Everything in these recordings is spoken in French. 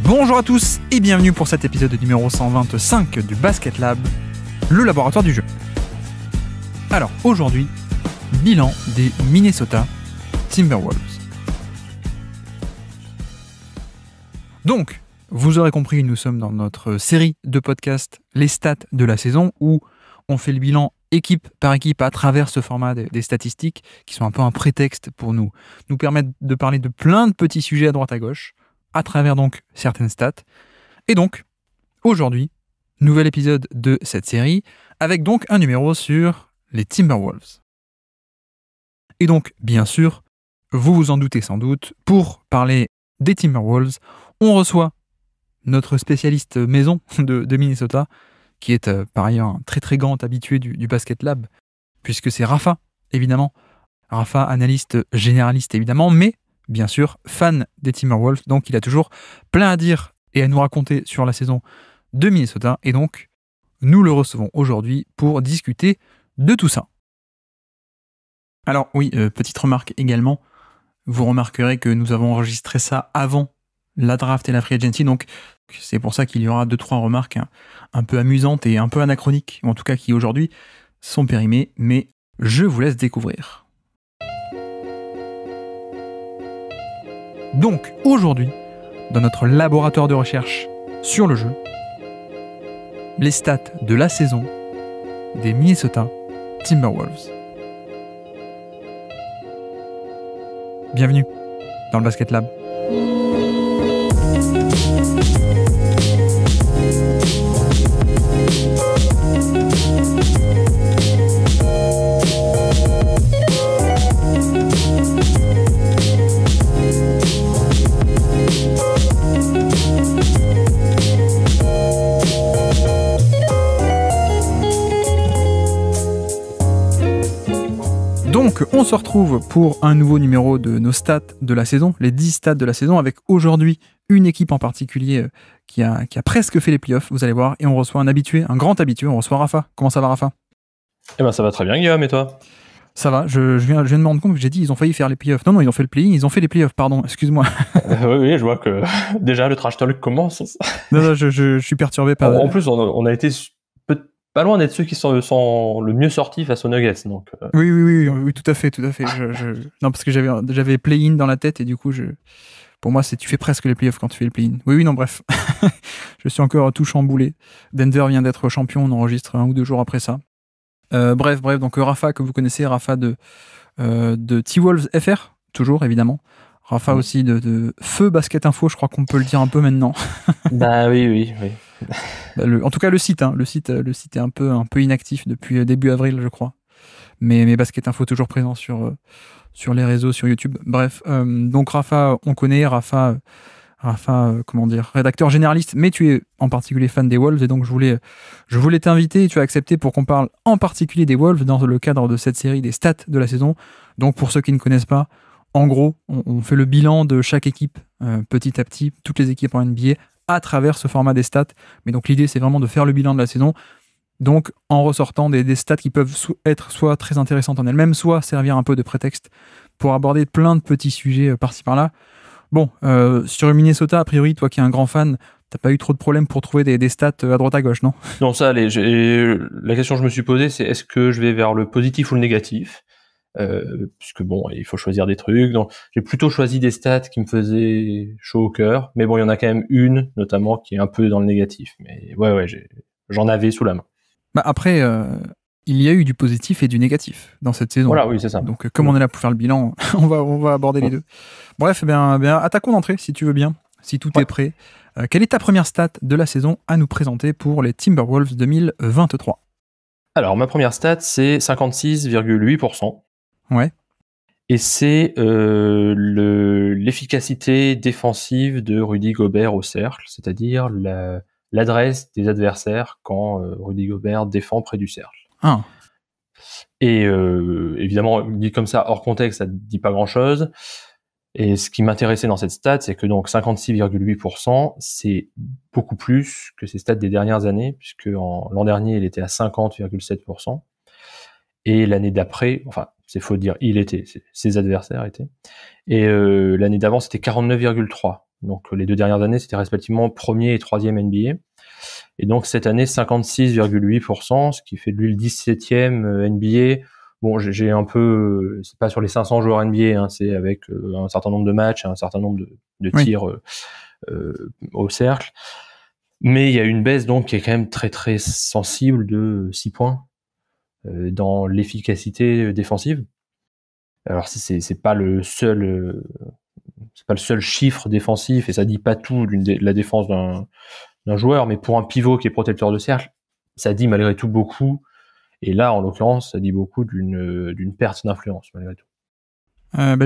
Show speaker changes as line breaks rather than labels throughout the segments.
Bonjour à tous et bienvenue pour cet épisode numéro 125 du Basket Lab, le laboratoire du jeu. Alors aujourd'hui, bilan des Minnesota Timberwolves. Donc, vous aurez compris, nous sommes dans notre série de podcasts Les stats de la saison où on fait le bilan équipe par équipe à travers ce format des statistiques qui sont un peu un prétexte pour nous permettre de parler de plein de petits sujets à droite à gauche à travers donc certaines stats. Et donc, aujourd'hui, nouvel épisode de cette série avec donc un numéro sur les Timberwolves. Et donc, bien sûr, vous vous en doutez sans doute, pour parler des Timberwolves, on reçoit notre spécialiste maison de Minnesota, qui est par ailleurs un très très grand habitué du Basket Lab, puisque c'est Rafa, évidemment. Rafa, analyste généraliste évidemment, mais bien sûr fan des Timberwolves, donc il a toujours plein à dire et à nous raconter sur la saison de Minnesota, et donc nous le recevons aujourd'hui pour discuter de tout ça. Alors oui, petite remarque également, vous remarquerez que nous avons enregistré ça avant la draft et la free agency, donc c'est pour ça qu'il y aura 2-3 remarques un peu amusantes et un peu anachroniques, ou en tout cas qui aujourd'hui sont périmées, mais je vous laisse découvrir. Donc aujourd'hui, dans notre laboratoire de recherche sur le jeu, les stats de la saison des Minnesota Timberwolves. Bienvenue dans le Basket Lab. Donc, on se retrouve pour un nouveau numéro de nos stats de la saison, les 10 stats de la saison, avec aujourd'hui une équipe en particulier qui a presque fait les playoffs, vous allez voir, et on reçoit un habitué, un grand habitué, on reçoit Rafa. Comment ça va, Rafa ?
Eh ben ça va très bien, Guillaume, et toi ?
Ça va, je viens de me rendre compte que j'ai dit ils ont failli faire les playoffs. Non, ils ont fait le play-in, ils ont fait les playoffs, pardon, excuse-moi.
Oui, je vois que déjà le trash talk commence.
Non, je suis perturbé par...
En plus, on a été pas loin d'être ceux qui sont le mieux sortis face aux Nuggets. Donc,
Oui, tout à fait. Non, parce que j'avais play-in dans la tête et du coup, pour moi, tu fais presque les playoffs quand tu fais le play-in. Oui, non, bref. Je suis encore tout chamboulé. Denver vient d'être champion, on enregistre 1 ou 2 jours après ça. Bref, donc Rafa, que vous connaissez, Rafa de T-Wolves FR, toujours évidemment. Rafa aussi de Feu Basket Info, je crois qu'on peut le dire un peu maintenant.
Bah oui.
En tout cas, le site est un peu inactif depuis début avril, je crois. Mais Basket Info toujours présent sur les réseaux, sur YouTube. Bref, donc Rafa, on connaît Rafa, rédacteur généraliste, mais tu es en particulier fan des Wolves, et donc je voulais t'inviter, et tu as accepté pour qu'on parle en particulier des Wolves dans le cadre de cette série des stats de la saison. Donc pour ceux qui ne connaissent pas, en gros, on fait le bilan de chaque équipe petit à petit, toutes les équipes en NBA, à travers ce format des stats. Mais donc l'idée, c'est vraiment de faire le bilan de la saison, donc en ressortant des stats qui peuvent être soit très intéressantes en elles-mêmes, soit servir un peu de prétexte pour aborder plein de petits sujets par-ci par-là. Bon, sur Minnesota, a priori, toi qui es un grand fan, t'as pas eu trop de problèmes pour trouver des stats à droite à gauche, non ?
Non, ça, la question que je me suis posée, c'est est-ce que je vais vers le positif ou le négatif ? Puisque bon, il faut choisir des trucs. Donc, j'ai plutôt choisi des stats qui me faisaient chaud au cœur. Mais bon, il y en a quand même une, notamment, qui est un peu dans le négatif. Mais ouais, j'en avais sous la main.
Bah après, il y a eu du positif et du négatif dans cette saison.
Voilà, oui, c'est ça.
Donc, comme on est là pour faire le bilan, on va aborder les deux. Bref, bien, attaquons d'entrée, si tu veux bien, si tout est prêt. Quelle est ta première stat de la saison à nous présenter pour les Timberwolves 2023 ?
Alors, ma première stat, c'est 56,8%.
Ouais.
Et c'est l'efficacité défensive de Rudy Gobert au cercle, c'est-à-dire l'adresse des adversaires quand Rudy Gobert défend près du cercle.
Ah.
Et évidemment, dit comme ça, hors contexte, ça ne dit pas grand-chose. Et ce qui m'intéressait dans cette stat, c'est que donc 56,8%, c'est beaucoup plus que ces stats des dernières années, puisque l'an dernier, il était à 50,7%. Et l'année d'après, enfin, c'est faux de dire il était, ses adversaires étaient. Et l'année d'avant, c'était 49,3%. Donc les 2 dernières années, c'était respectivement premier et troisième NBA. Et donc cette année, 56,8%, ce qui fait de lui le 17e NBA. Bon, j'ai un peu, c'est pas sur les 500 joueurs NBA, hein, c'est avec un certain nombre de matchs, un certain nombre de tirs au cercle. Mais il y a une baisse donc qui est quand même très très sensible de 6 points dans l'efficacité défensive. Alors c'est pas le seul chiffre défensif et ça dit pas tout de la défense d'un joueur, mais pour un pivot qui est protecteur de cercle, ça dit malgré tout beaucoup. Et là, en l'occurrence, ça dit beaucoup d'une perte d'influence malgré tout.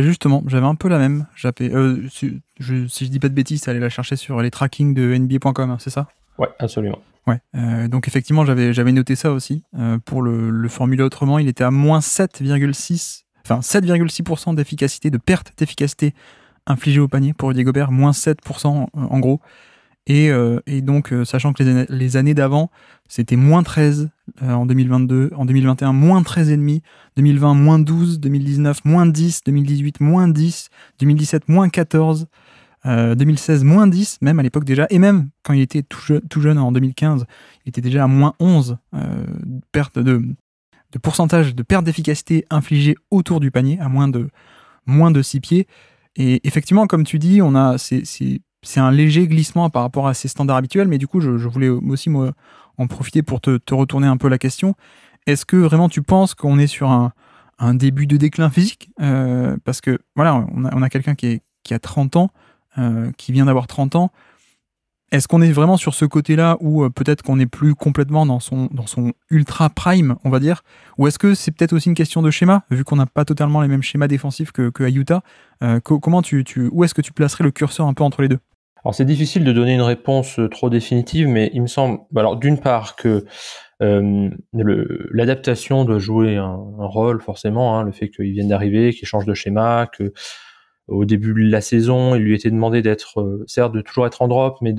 Justement, j'avais un peu la même. Si je dis pas de bêtises, allez la chercher sur les trackings de NBA.com, hein, c'est ça ?
Ouais, absolument.
Ouais. Donc effectivement, j'avais noté ça aussi. Pour le formuler autrement, il était à moins 7,6% d'efficacité, de perte d'efficacité infligée au panier pour Rudy Gobert, moins 7% en gros. Et donc, sachant que les années d'avant, c'était moins 13 en 2022, en 2021, moins 13,5, 2020, moins 12, 2019, moins 10, 2018, moins 10, 2017, moins 14, 2016, moins 10, même à l'époque déjà, et même quand il était tout jeune en 2015, il était déjà à moins 11 perte de pourcentage de perte d'efficacité infligée autour du panier, à moins de 6 pieds. Et effectivement, comme tu dis, c'est un léger glissement par rapport à ses standards habituels, mais du coup, je voulais aussi en profiter pour te retourner un peu la question. Est-ce que vraiment tu penses qu'on est sur un début de déclin physique ? Parce que voilà, on a quelqu'un qui a 30 ans, qui vient d'avoir 30 ans. Est-ce qu'on est vraiment sur ce côté-là où peut-être qu'on n'est plus complètement dans son ultra prime, on va dire ? Ou est-ce que c'est peut-être aussi une question de schéma, vu qu'on n'a pas totalement les mêmes schémas défensifs qu'à Utah ? Où est-ce que tu placerais le curseur un peu entre les deux ?
Alors c'est difficile de donner une réponse trop définitive, mais il me semble, alors d'une part que l'adaptation doit jouer un rôle forcément, hein, le fait qu'il vienne d'arriver, qu'il change de schéma, que au début de la saison, il lui était demandé d'être, certes de toujours être en drop, mais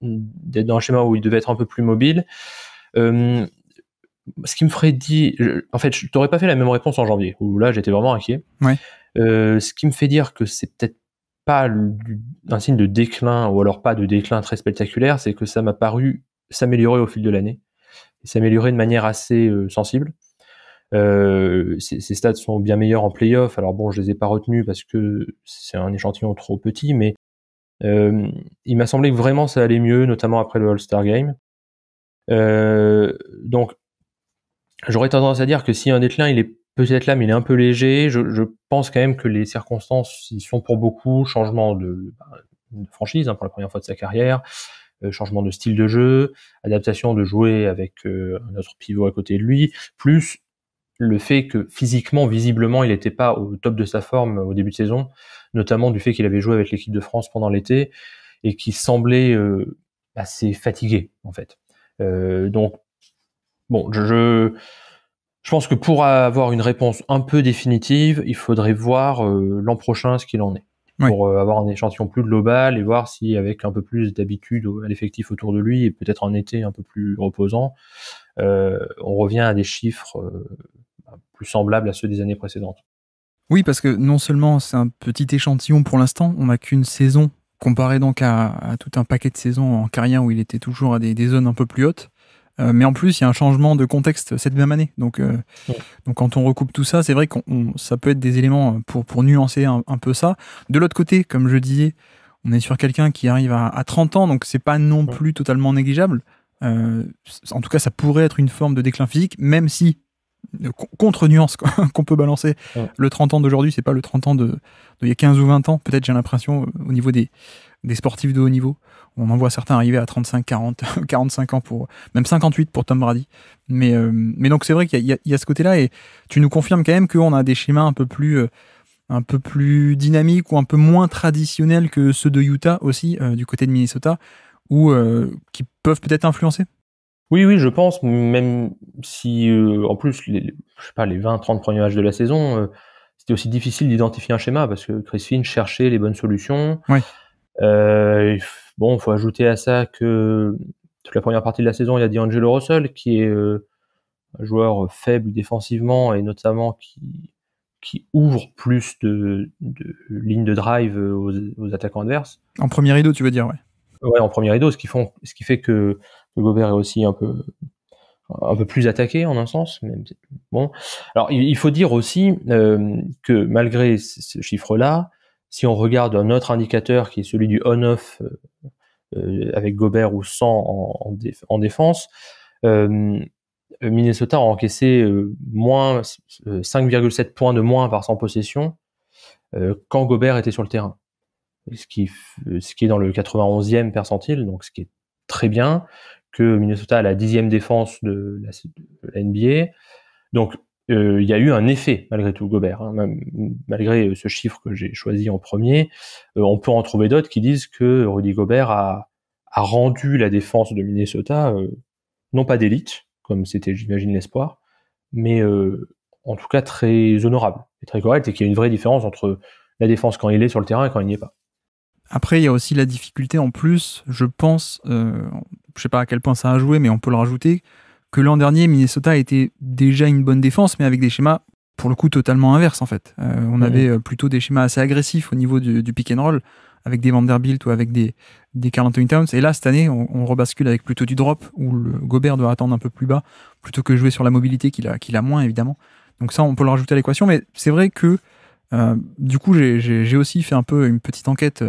d'être dans un schéma où il devait être un peu plus mobile. Ce qui me ferait dire, en fait, je t'aurais pas fait la même réponse en janvier, où là j'étais vraiment inquiet.
Ouais.
Ce qui me fait dire que c'est peut-être pas un signe de déclin, ou alors pas de déclin très spectaculaire, c'est que ça m'a paru s'améliorer au fil de l'année, et s'améliorer de manière assez sensible. Ces stats sont bien meilleurs en play-off, alors bon, je les ai pas retenus parce que c'est un échantillon trop petit, mais il m'a semblé que vraiment ça allait mieux, notamment après le All-Star Game. Donc, j'aurais tendance à dire que si un déclin, il est peut-être là, mais il est un peu léger, je pense quand même que les circonstances y sont pour beaucoup. Changement de franchise, hein, pour la première fois de sa carrière, changement de style de jeu, adaptation de jouer avec un autre pivot à côté de lui, plus le fait que physiquement, visiblement, il n'était pas au top de sa forme au début de saison, notamment du fait qu'il avait joué avec l'équipe de France pendant l'été et qu'il semblait assez fatigué en fait. Donc bon, je pense que pour avoir une réponse un peu définitive, il faudrait voir l'an prochain ce qu'il en est.
Oui.
Pour avoir un échantillon plus global et voir si avec un peu plus d'habitude à l'effectif autour de lui et peut-être un été un peu plus reposant, on revient à des chiffres plus semblables à ceux des années précédentes.
Oui, parce que non seulement c'est un petit échantillon pour l'instant, on n'a qu'une saison comparé donc à tout un paquet de saisons en carrière où il était toujours à des zones un peu plus hautes. Mais en plus, il y a un changement de contexte cette même année. Donc quand on recoupe tout ça, c'est vrai que ça peut être des éléments pour nuancer un peu ça. De l'autre côté, comme je disais, on est sur quelqu'un qui arrive à 30 ans, donc c'est pas non plus totalement négligeable. En tout cas, ça pourrait être une forme de déclin physique, même si, contre-nuance qu'on peut balancer, le 30 ans d'aujourd'hui, c'est pas le 30 ans d'il y a 15 ou 20 ans. Peut-être, j'ai l'impression, au niveau des sportifs de haut niveau, on en voit certains arriver à 35, 40, 45 ans, même 58 pour Tom Brady. Mais donc c'est vrai qu'il y a ce côté-là, et tu nous confirmes quand même qu'on a des schémas un peu plus dynamiques ou un peu moins traditionnels que ceux de Utah aussi, du côté de Minnesota, ou qui peuvent peut-être influencer.
Oui, je pense, même si en plus les 20-30 premiers matchs de la saison, c'était aussi difficile d'identifier un schéma parce que Chris Finch cherchait les bonnes solutions.
Ouais.
Bon, faut ajouter à ça que toute la première partie de la saison, il y a D'Angelo Russell qui est un joueur faible défensivement et notamment qui qui ouvre plus de lignes de drive aux attaquants adverses.
En premier rideau, tu veux dire, ouais.
Ouais, en premier rideau, ce qui fait que Gobert est aussi un peu plus attaqué en un sens. Même, bon, alors il faut dire aussi que malgré ce chiffre-là, si on regarde un autre indicateur qui est celui du on-off avec Gobert ou sans en défense, Minnesota a encaissé moins 5,7 points de moins par 100 possessions quand Gobert était sur le terrain. Ce qui est dans le 91e percentile, donc ce qui est très bien, que Minnesota a la 10e défense de la NBA. Donc il y a eu un effet malgré tout Gobert, hein, même, malgré ce chiffre que j'ai choisi en premier. On peut en trouver d'autres qui disent que Rudy Gobert a rendu la défense de Minnesota non pas d'élite, comme c'était j'imagine l'espoir, mais en tout cas très honorable et très correct, et qu'il y a une vraie différence entre la défense quand il est sur le terrain et quand il n'y est pas.
Après, il y a aussi la difficulté en plus, je pense, je sais pas à quel point ça a joué, mais on peut le rajouter, que l'an dernier, Minnesota était déjà une bonne défense, mais avec des schémas, pour le coup, totalement inverses en fait. On avait plutôt des schémas assez agressifs au niveau du pick and roll, avec des Vanderbilt ou avec des Karl Anthony Towns. Et là, cette année, on rebascule avec plutôt du drop, où le Gobert doit attendre un peu plus bas, plutôt que jouer sur la mobilité qu'il a moins, évidemment. Donc ça, on peut le rajouter à l'équation, mais c'est vrai que du coup, j'ai aussi fait un peu une petite enquête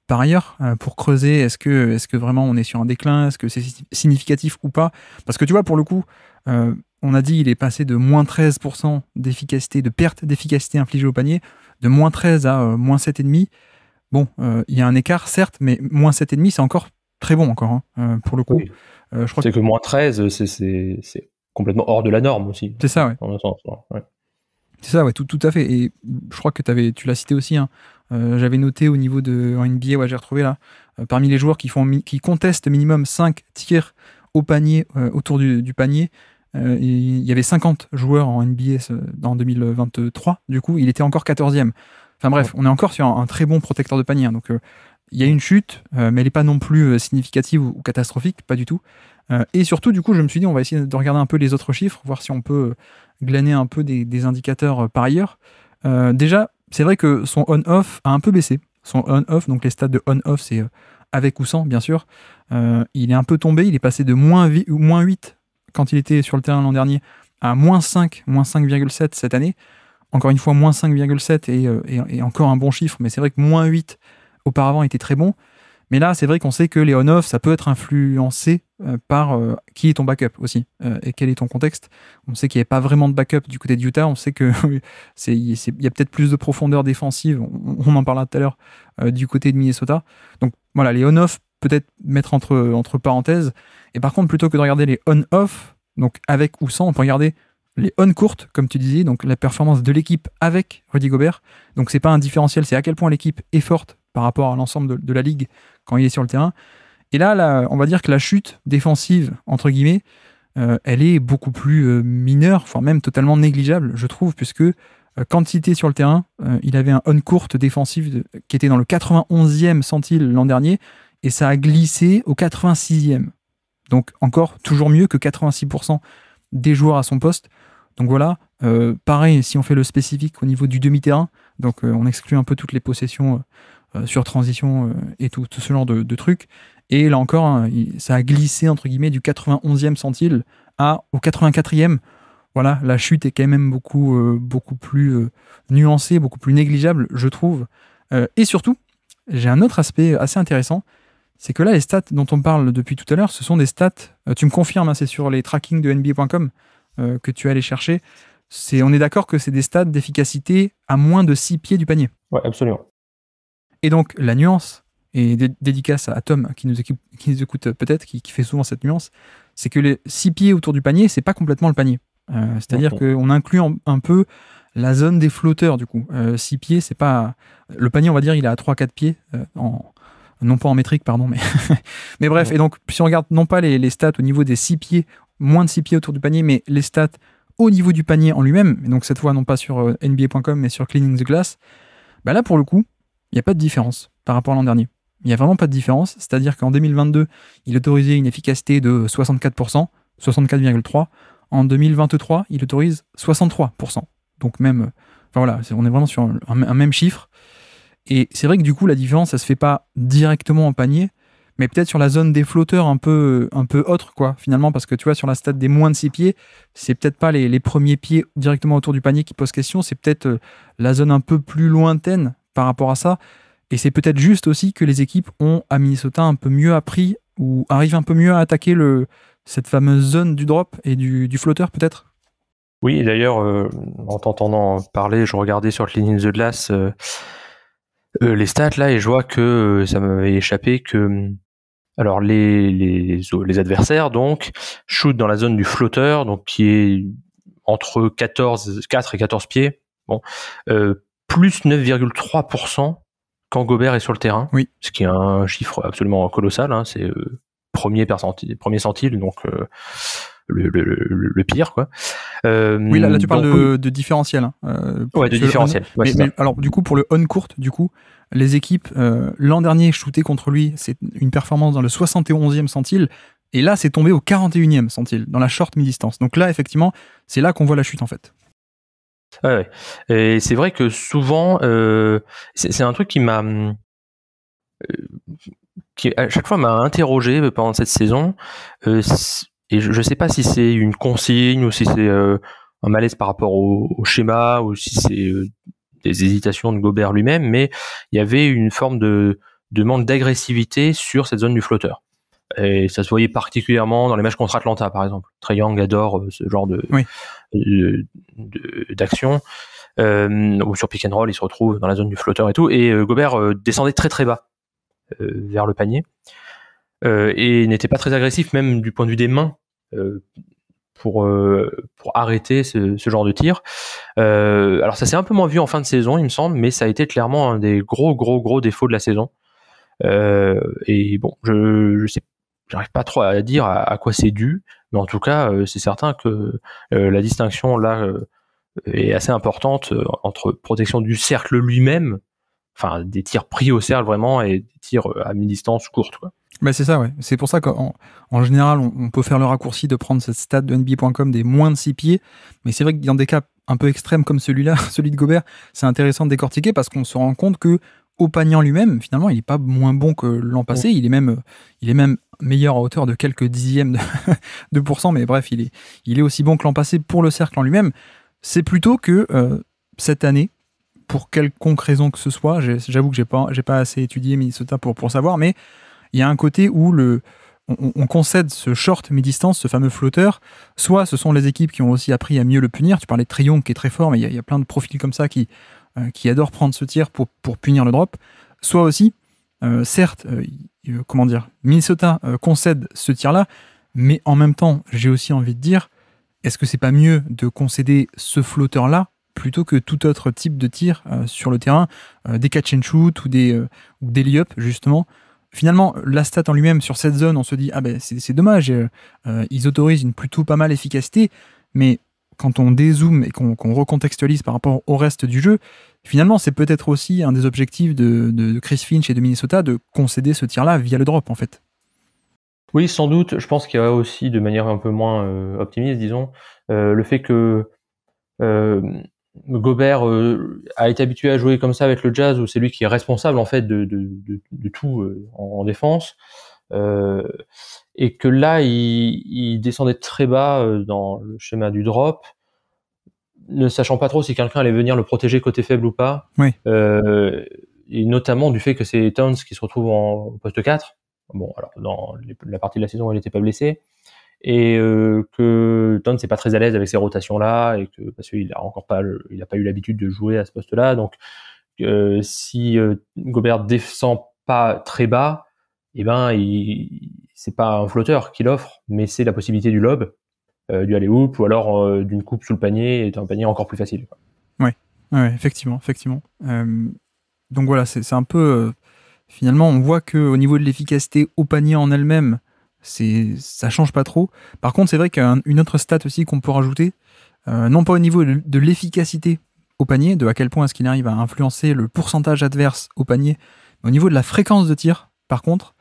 par ailleurs pour creuser est-ce que vraiment on est sur un déclin, est-ce que c'est significatif ou pas. Parce que tu vois, pour le coup, on a dit il est passé de moins 13% d'efficacité, de perte d'efficacité infligée au panier, de moins 13 à moins 7,5. Bon, il y a un écart, certes, mais moins 7,5, c'est encore très bon encore, hein, pour le coup.
Oui. Je crois que moins 13, c'est complètement hors de la norme aussi.
C'est ça, ouais.
Dans un sens, ouais.
C'est ça, ouais, tout à fait. Et je crois que tu l'as cité aussi. Hein. J'avais noté au niveau de en NBA, ouais, j'ai retrouvé là, parmi les joueurs qui contestent minimum 5 tirs au panier, autour du panier, il y avait 50 joueurs en NBA en 2023. Du coup, il était encore 14e. Enfin bref, on est encore sur un très bon protecteur de panier. Hein, donc, il y a une chute, mais elle n'est pas non plus significative ou catastrophique, pas du tout. Et surtout, du coup, je me suis dit, on va essayer de regarder un peu les autres chiffres, voir si on peut glaner un peu des indicateurs par ailleurs. Déjà, c'est vrai que son on-off a un peu baissé. Son on-off, donc les stats de on-off, c'est avec ou sans, bien sûr. Il est un peu tombé, il est passé de moins 8 quand il était sur le terrain l'an dernier à moins 5,7 cette année. Encore une fois, moins 5,7 et encore un bon chiffre, mais c'est vrai que moins 8 auparavant était très bon. Mais là, c'est vrai qu'on sait que les on-off, ça peut être influencé par qui est ton backup aussi et quel est ton contexte. On sait qu'il n'y avait pas vraiment de backup du côté de Utah. On sait qu'il y a peut-être plus de profondeur défensive. On en parlera tout à l'heure du côté de Minnesota. Donc voilà, les on-off, peut-être mettre entre parenthèses. Et par contre, plutôt que de regarder les on-off, donc avec ou sans, on peut regarder les on-courtes, comme tu disais, donc la performance de l'équipe avec Rudy Gobert. Donc c'est pas un différentiel, c'est à quel point l'équipe est forte par rapport à l'ensemble de la ligue quand il est sur le terrain. Et là, on va dire que la chute défensive, entre guillemets, elle est beaucoup plus mineure, voire même totalement négligeable, je trouve, puisque quand il était sur le terrain, il avait un on-court défensif qui était dans le 91e centile l'an dernier, et ça a glissé au 86e. Donc encore toujours mieux que 86% des joueurs à son poste. Donc voilà, pareil, si on fait le spécifique au niveau du demi-terrain, donc on exclut un peu toutes les possessions sur transition et tout ce genre de trucs. Et là encore, hein, ça a glissé entre guillemets du 91e centile au 84e. Voilà, la chute est quand même beaucoup plus nuancée, beaucoup plus négligeable, je trouve. Et surtout, j'ai un autre aspect assez intéressant, c'est que là, les stats dont on parle depuis tout à l'heure, ce sont des stats, tu me confirmes, hein, c'est sur les trackings de NBA.com que tu es allé chercher. On est d'accord que c'est des stats d'efficacité à moins de 6 pieds du panier.
Ouais, absolument.
Et donc, la nuance, et dédicace à Tom qui nous écoute peut-être, qui fait souvent cette nuance, c'est que les 6 pieds autour du panier, c'est pas complètement le panier. C'est-à-dire qu'on inclut un peu la zone des flotteurs, du coup. 6 pieds, c'est pas... Le panier, on va dire, il est à 3-4 pieds, non pas en métrique, pardon, mais bref. Et donc, si on regarde non pas les stats au niveau des 6 pieds, moins de 6 pieds autour du panier, mais les stats au niveau du panier en lui-même, et donc cette fois non pas sur NBA.com, mais sur Cleaning the Glass, bah là, pour le coup, il n'y a pas de différence par rapport à l'an dernier. Il n'y a vraiment pas de différence, c'est-à-dire qu'en 2022, il autorisait une efficacité de 64%, 64,3%. En 2023, il autorise 63%. Donc même Enfin voilà, on est vraiment sur un même chiffre. Et c'est vrai que du coup, la différence, ça se fait pas directement en panier, mais peut-être sur la zone des flotteurs un peu autre, quoi, finalement, parce que tu vois, sur la stat des moins de 6 pieds, c'est peut-être pas les premiers pieds directement autour du panier qui posent question, c'est peut-être la zone un peu plus lointaine par rapport à ça. Et c'est peut-être juste aussi que les équipes ont, à Minnesota, un peu mieux appris ou arrivent un peu mieux à attaquer cette fameuse zone du drop et du flotteur, peut-être.
Oui, et d'ailleurs, en t'entendant parler, je regardais sur le Cleaning the Glass les stats là, et je vois que ça m'avait échappé que alors les adversaires donc shootent dans la zone du flotteur, donc qui est entre 4 et 14 pieds, bon, plus 9,3% quand Gobert est sur le terrain,
oui.
Ce qui est un chiffre absolument colossal, hein, c'est premier centile, donc le pire, quoi.
Oui, là tu parles de différentiel. Hein,
ouais, de différentiel.
Mais alors, du coup, pour le on-court, les équipes, l'an dernier, shootaient contre lui, c'est une performance dans le 71e centile, et là, c'est tombé au 41e centile, dans la short mi-distance. Donc là, effectivement, c'est là qu'on voit la chute, en fait.
Ouais. Et c'est vrai que souvent, c'est un truc qui m'a... qui à chaque fois m'a interrogé pendant cette saison, et je sais pas si c'est une consigne ou si c'est un malaise par rapport au schéma ou si c'est des hésitations de Gobert lui-même, mais il y avait une forme de manque d'agressivité sur cette zone du flotteur. Et ça se voyait particulièrement dans les matchs contre Atlanta, par exemple. Trae Young adore ce genre d'action. Ou sur pick and roll, il se retrouve dans la zone du flotteur et tout. Et Gobert descendait très très bas vers le panier. Et n'était pas très agressif, même du point de vue des mains, pour arrêter ce genre de tir. Alors ça s'est un peu moins vu en fin de saison, il me semble, mais ça a été clairement un des gros défauts de la saison. Et bon, je sais, j'arrive pas trop à dire à quoi c'est dû, mais en tout cas, c'est certain que la distinction là est assez importante entre protection du cercle lui-même, enfin des tirs pris au cercle vraiment, et des tirs à mi-distance courte, quoi.
Bah c'est ça, ouais. C'est pour ça qu'en général, on peut faire le raccourci de prendre cette stat de NBA.com des moins de 6 pieds, mais c'est vrai que dans des cas un peu extrêmes comme celui-là, celui de Gobert, c'est intéressant de décortiquer parce qu'on se rend compte que au panier en lui-même, finalement, il n'est pas moins bon que l'an passé, il est même meilleur à hauteur de quelques dixièmes de pourcent, mais bref, il est aussi bon que l'an passé pour le cercle en lui-même. C'est plutôt que cette année, pour quelconque raison que ce soit, j'avoue que j'ai pas assez étudié Minnesota pour savoir, mais il y a un côté où on concède ce short mi-distance, ce fameux flotteur. Soit ce sont les équipes qui ont aussi appris à mieux le punir. Tu parlais de Trae Young qui est très fort, mais il y a plein de profils comme ça qui adorent prendre ce tir pour punir le drop. Soit aussi, certes, Minnesota concède ce tir-là, mais en même temps, j'ai aussi envie de dire, est-ce que c'est pas mieux de concéder ce flotteur-là plutôt que tout autre type de tir sur le terrain, des catch and shoot ou des lay-up, justement. Finalement, la stat en lui-même sur cette zone, on se dit c'est dommage, ils autorisent une plutôt pas mal efficacité, mais quand on dézoome et qu'on recontextualise par rapport au reste du jeu, finalement c'est peut-être aussi un des objectifs de Chris Finch et de Minnesota de concéder ce tir-là via le drop en fait.
Oui, sans doute. Je pense qu'il y a aussi, de manière un peu moins optimiste, disons, le fait que Gobert a été habitué à jouer comme ça avec le Jazz, où c'est lui qui est responsable en fait de tout en défense, et que là il descendait très bas dans le schéma du drop, ne sachant pas trop si quelqu'un allait venir le protéger côté faible ou pas,
oui.
Et notamment du fait que c'est Towns qui se retrouve au poste 4. Bon, alors dans la partie de la saison où il n'était pas blessé, et que Towns n'est pas très à l'aise avec ces rotations là, et que parce qu'il a pas eu l'habitude de jouer à ce poste là, donc si Gobert descend pas très bas, et ben c'est pas un flotteur qu'il offre, mais c'est la possibilité du lob, du alley-oop, ou alors d'une coupe sous le panier, et d'un panier encore plus facile, quoi.
Ouais, effectivement. Donc voilà, c'est un peu finalement on voit que au niveau de l'efficacité au panier en elle-même, ça change pas trop. Par contre, c'est vrai qu'une autre stat aussi qu'on peut rajouter, non pas au niveau de l'efficacité au panier, de à quel point est-ce qu'il arrive à influencer le pourcentage adverse au panier, mais au niveau de la fréquence de tir, par contre,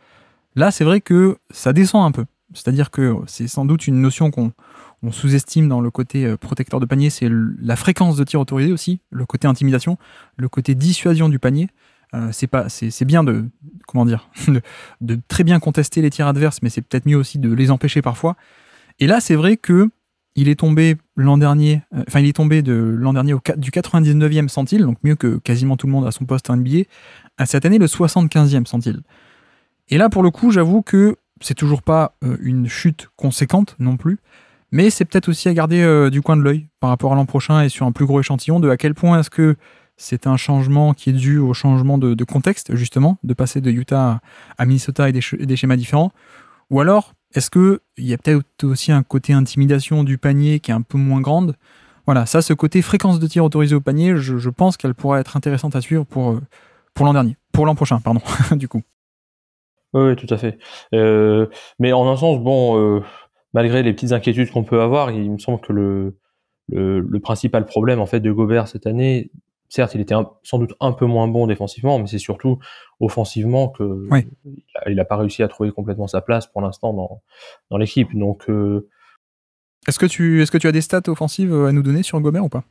là c'est vrai que ça descend un peu. C'est-à-dire que c'est sans doute une notion qu'on on sous-estime dans le côté protecteur de panier, c'est la fréquence de tir autorisé aussi, le côté intimidation, le côté dissuasion du panier. C'est bien de très bien contester les tirs adverses, mais c'est peut-être mieux aussi de les empêcher parfois. Et là, c'est vrai que il est tombé l'an dernier, du 99e centile, donc mieux que quasiment tout le monde à son poste en NBA, à cette année le 75e centile. Et là, pour le coup, j'avoue que c'est toujours pas une chute conséquente non plus, mais c'est peut-être aussi à garder du coin de l'œil par rapport à l'an prochain et sur un plus gros échantillon de à quel point est-ce que c'est un changement qui est dû au changement de contexte, justement, de passer de Utah à Minnesota et des schémas différents. Ou alors, est-ce qu'il y a peut-être aussi un côté intimidation du panier qui est un peu moins grande? Voilà, ça, ce côté fréquence de tir autorisé au panier, je pense qu'elle pourrait être intéressante à suivre pour l'an prochain, pardon, du coup.
Oui, tout à fait. Mais en un sens, malgré les petites inquiétudes qu'on peut avoir, il me semble que le principal problème en fait de Gobert cette année, certes, il était sans doute un peu moins bon défensivement, mais c'est surtout offensivement que il a pas réussi à trouver complètement sa place pour l'instant dans l'équipe. Donc,
est-ce que tu as des stats offensives à nous donner sur Gobert ou pas?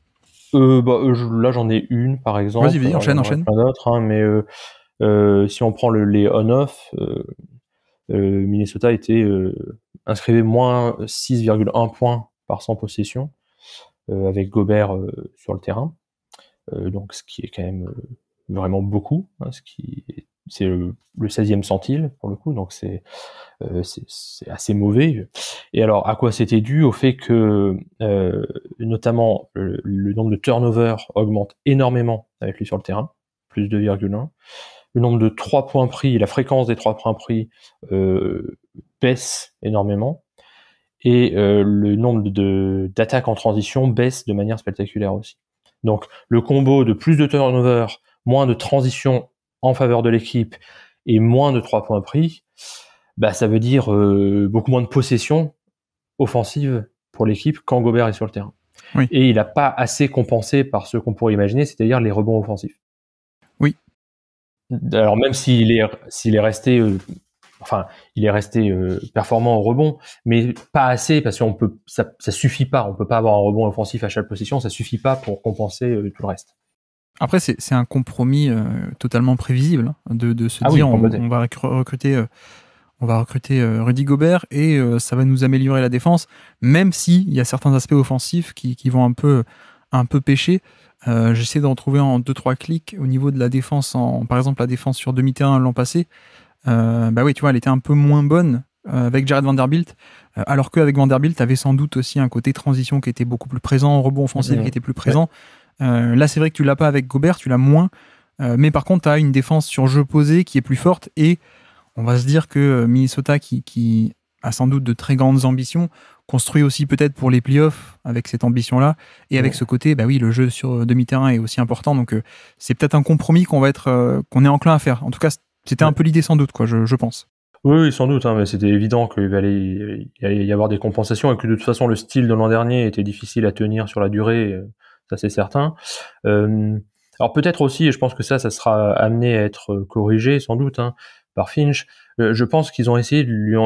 Là, j'en ai une par exemple.
Vas-y, enchaîne.
Plein d'autres, hein, mais si on prend les on-off, Minnesota inscrivait moins 6,1 points par 100 possessions avec Gobert sur le terrain. Donc ce qui est quand même vraiment beaucoup, hein, c'est le 16e centile pour le coup, donc c'est assez mauvais. Et alors à quoi c'était dû? Au fait que notamment le nombre de turnovers augmente énormément avec lui sur le terrain, plus 2,1. Le nombre de 3 points pris, la fréquence des 3 points pris baisse énormément, et le nombre d'attaques en transition baisse de manière spectaculaire aussi. Donc le combo de plus de turnover, moins de transition en faveur de l'équipe et moins de 3 points pris, ça veut dire beaucoup moins de possession offensive pour l'équipe quand Gobert est sur le terrain.
Oui.
Et il n'a pas assez compensé par ce qu'on pourrait imaginer, c'est-à-dire les rebonds offensifs.
Oui.
Alors même s'il est resté performant au rebond, mais pas assez, parce qu'on ça suffit pas. On peut pas avoir un rebond offensif à chaque possession, ça suffit pas pour compenser tout le reste.
Après, c'est un compromis totalement prévisible de se dire on va recruter Rudy Gobert et ça va nous améliorer la défense, même s'il y a certains aspects offensifs qui vont un peu pêcher. J'essaie d'en trouver en 2-3 clics au niveau de la défense, par exemple la défense sur demi-terrain l'an passé. Oui, tu vois, elle était un peu moins bonne avec Jared Vanderbilt, alors qu'avec Vanderbilt, tu avais sans doute aussi un côté transition qui était beaucoup plus présent, rebond offensif qui était plus présent. Là, c'est vrai que tu l'as pas avec Gobert, tu l'as moins, mais par contre, tu as une défense sur jeu posé qui est plus forte, et on va se dire que Minnesota, qui a sans doute de très grandes ambitions, construit aussi peut-être pour les playoffs avec cette ambition-là, et avec ce côté, le jeu sur demi-terrain est aussi important, donc c'est peut-être un compromis qu'on est enclin à faire. En tout cas, c'était un peu l'idée sans doute, quoi, je pense.
Oui, sans doute, hein, mais c'était évident qu'il allait y avoir des compensations et que de toute façon le style de l'an dernier était difficile à tenir sur la durée, ça c'est certain. Alors peut-être aussi, et je pense que ça sera amené à être corrigé sans doute par Finch. Je pense qu'ils ont essayé de lui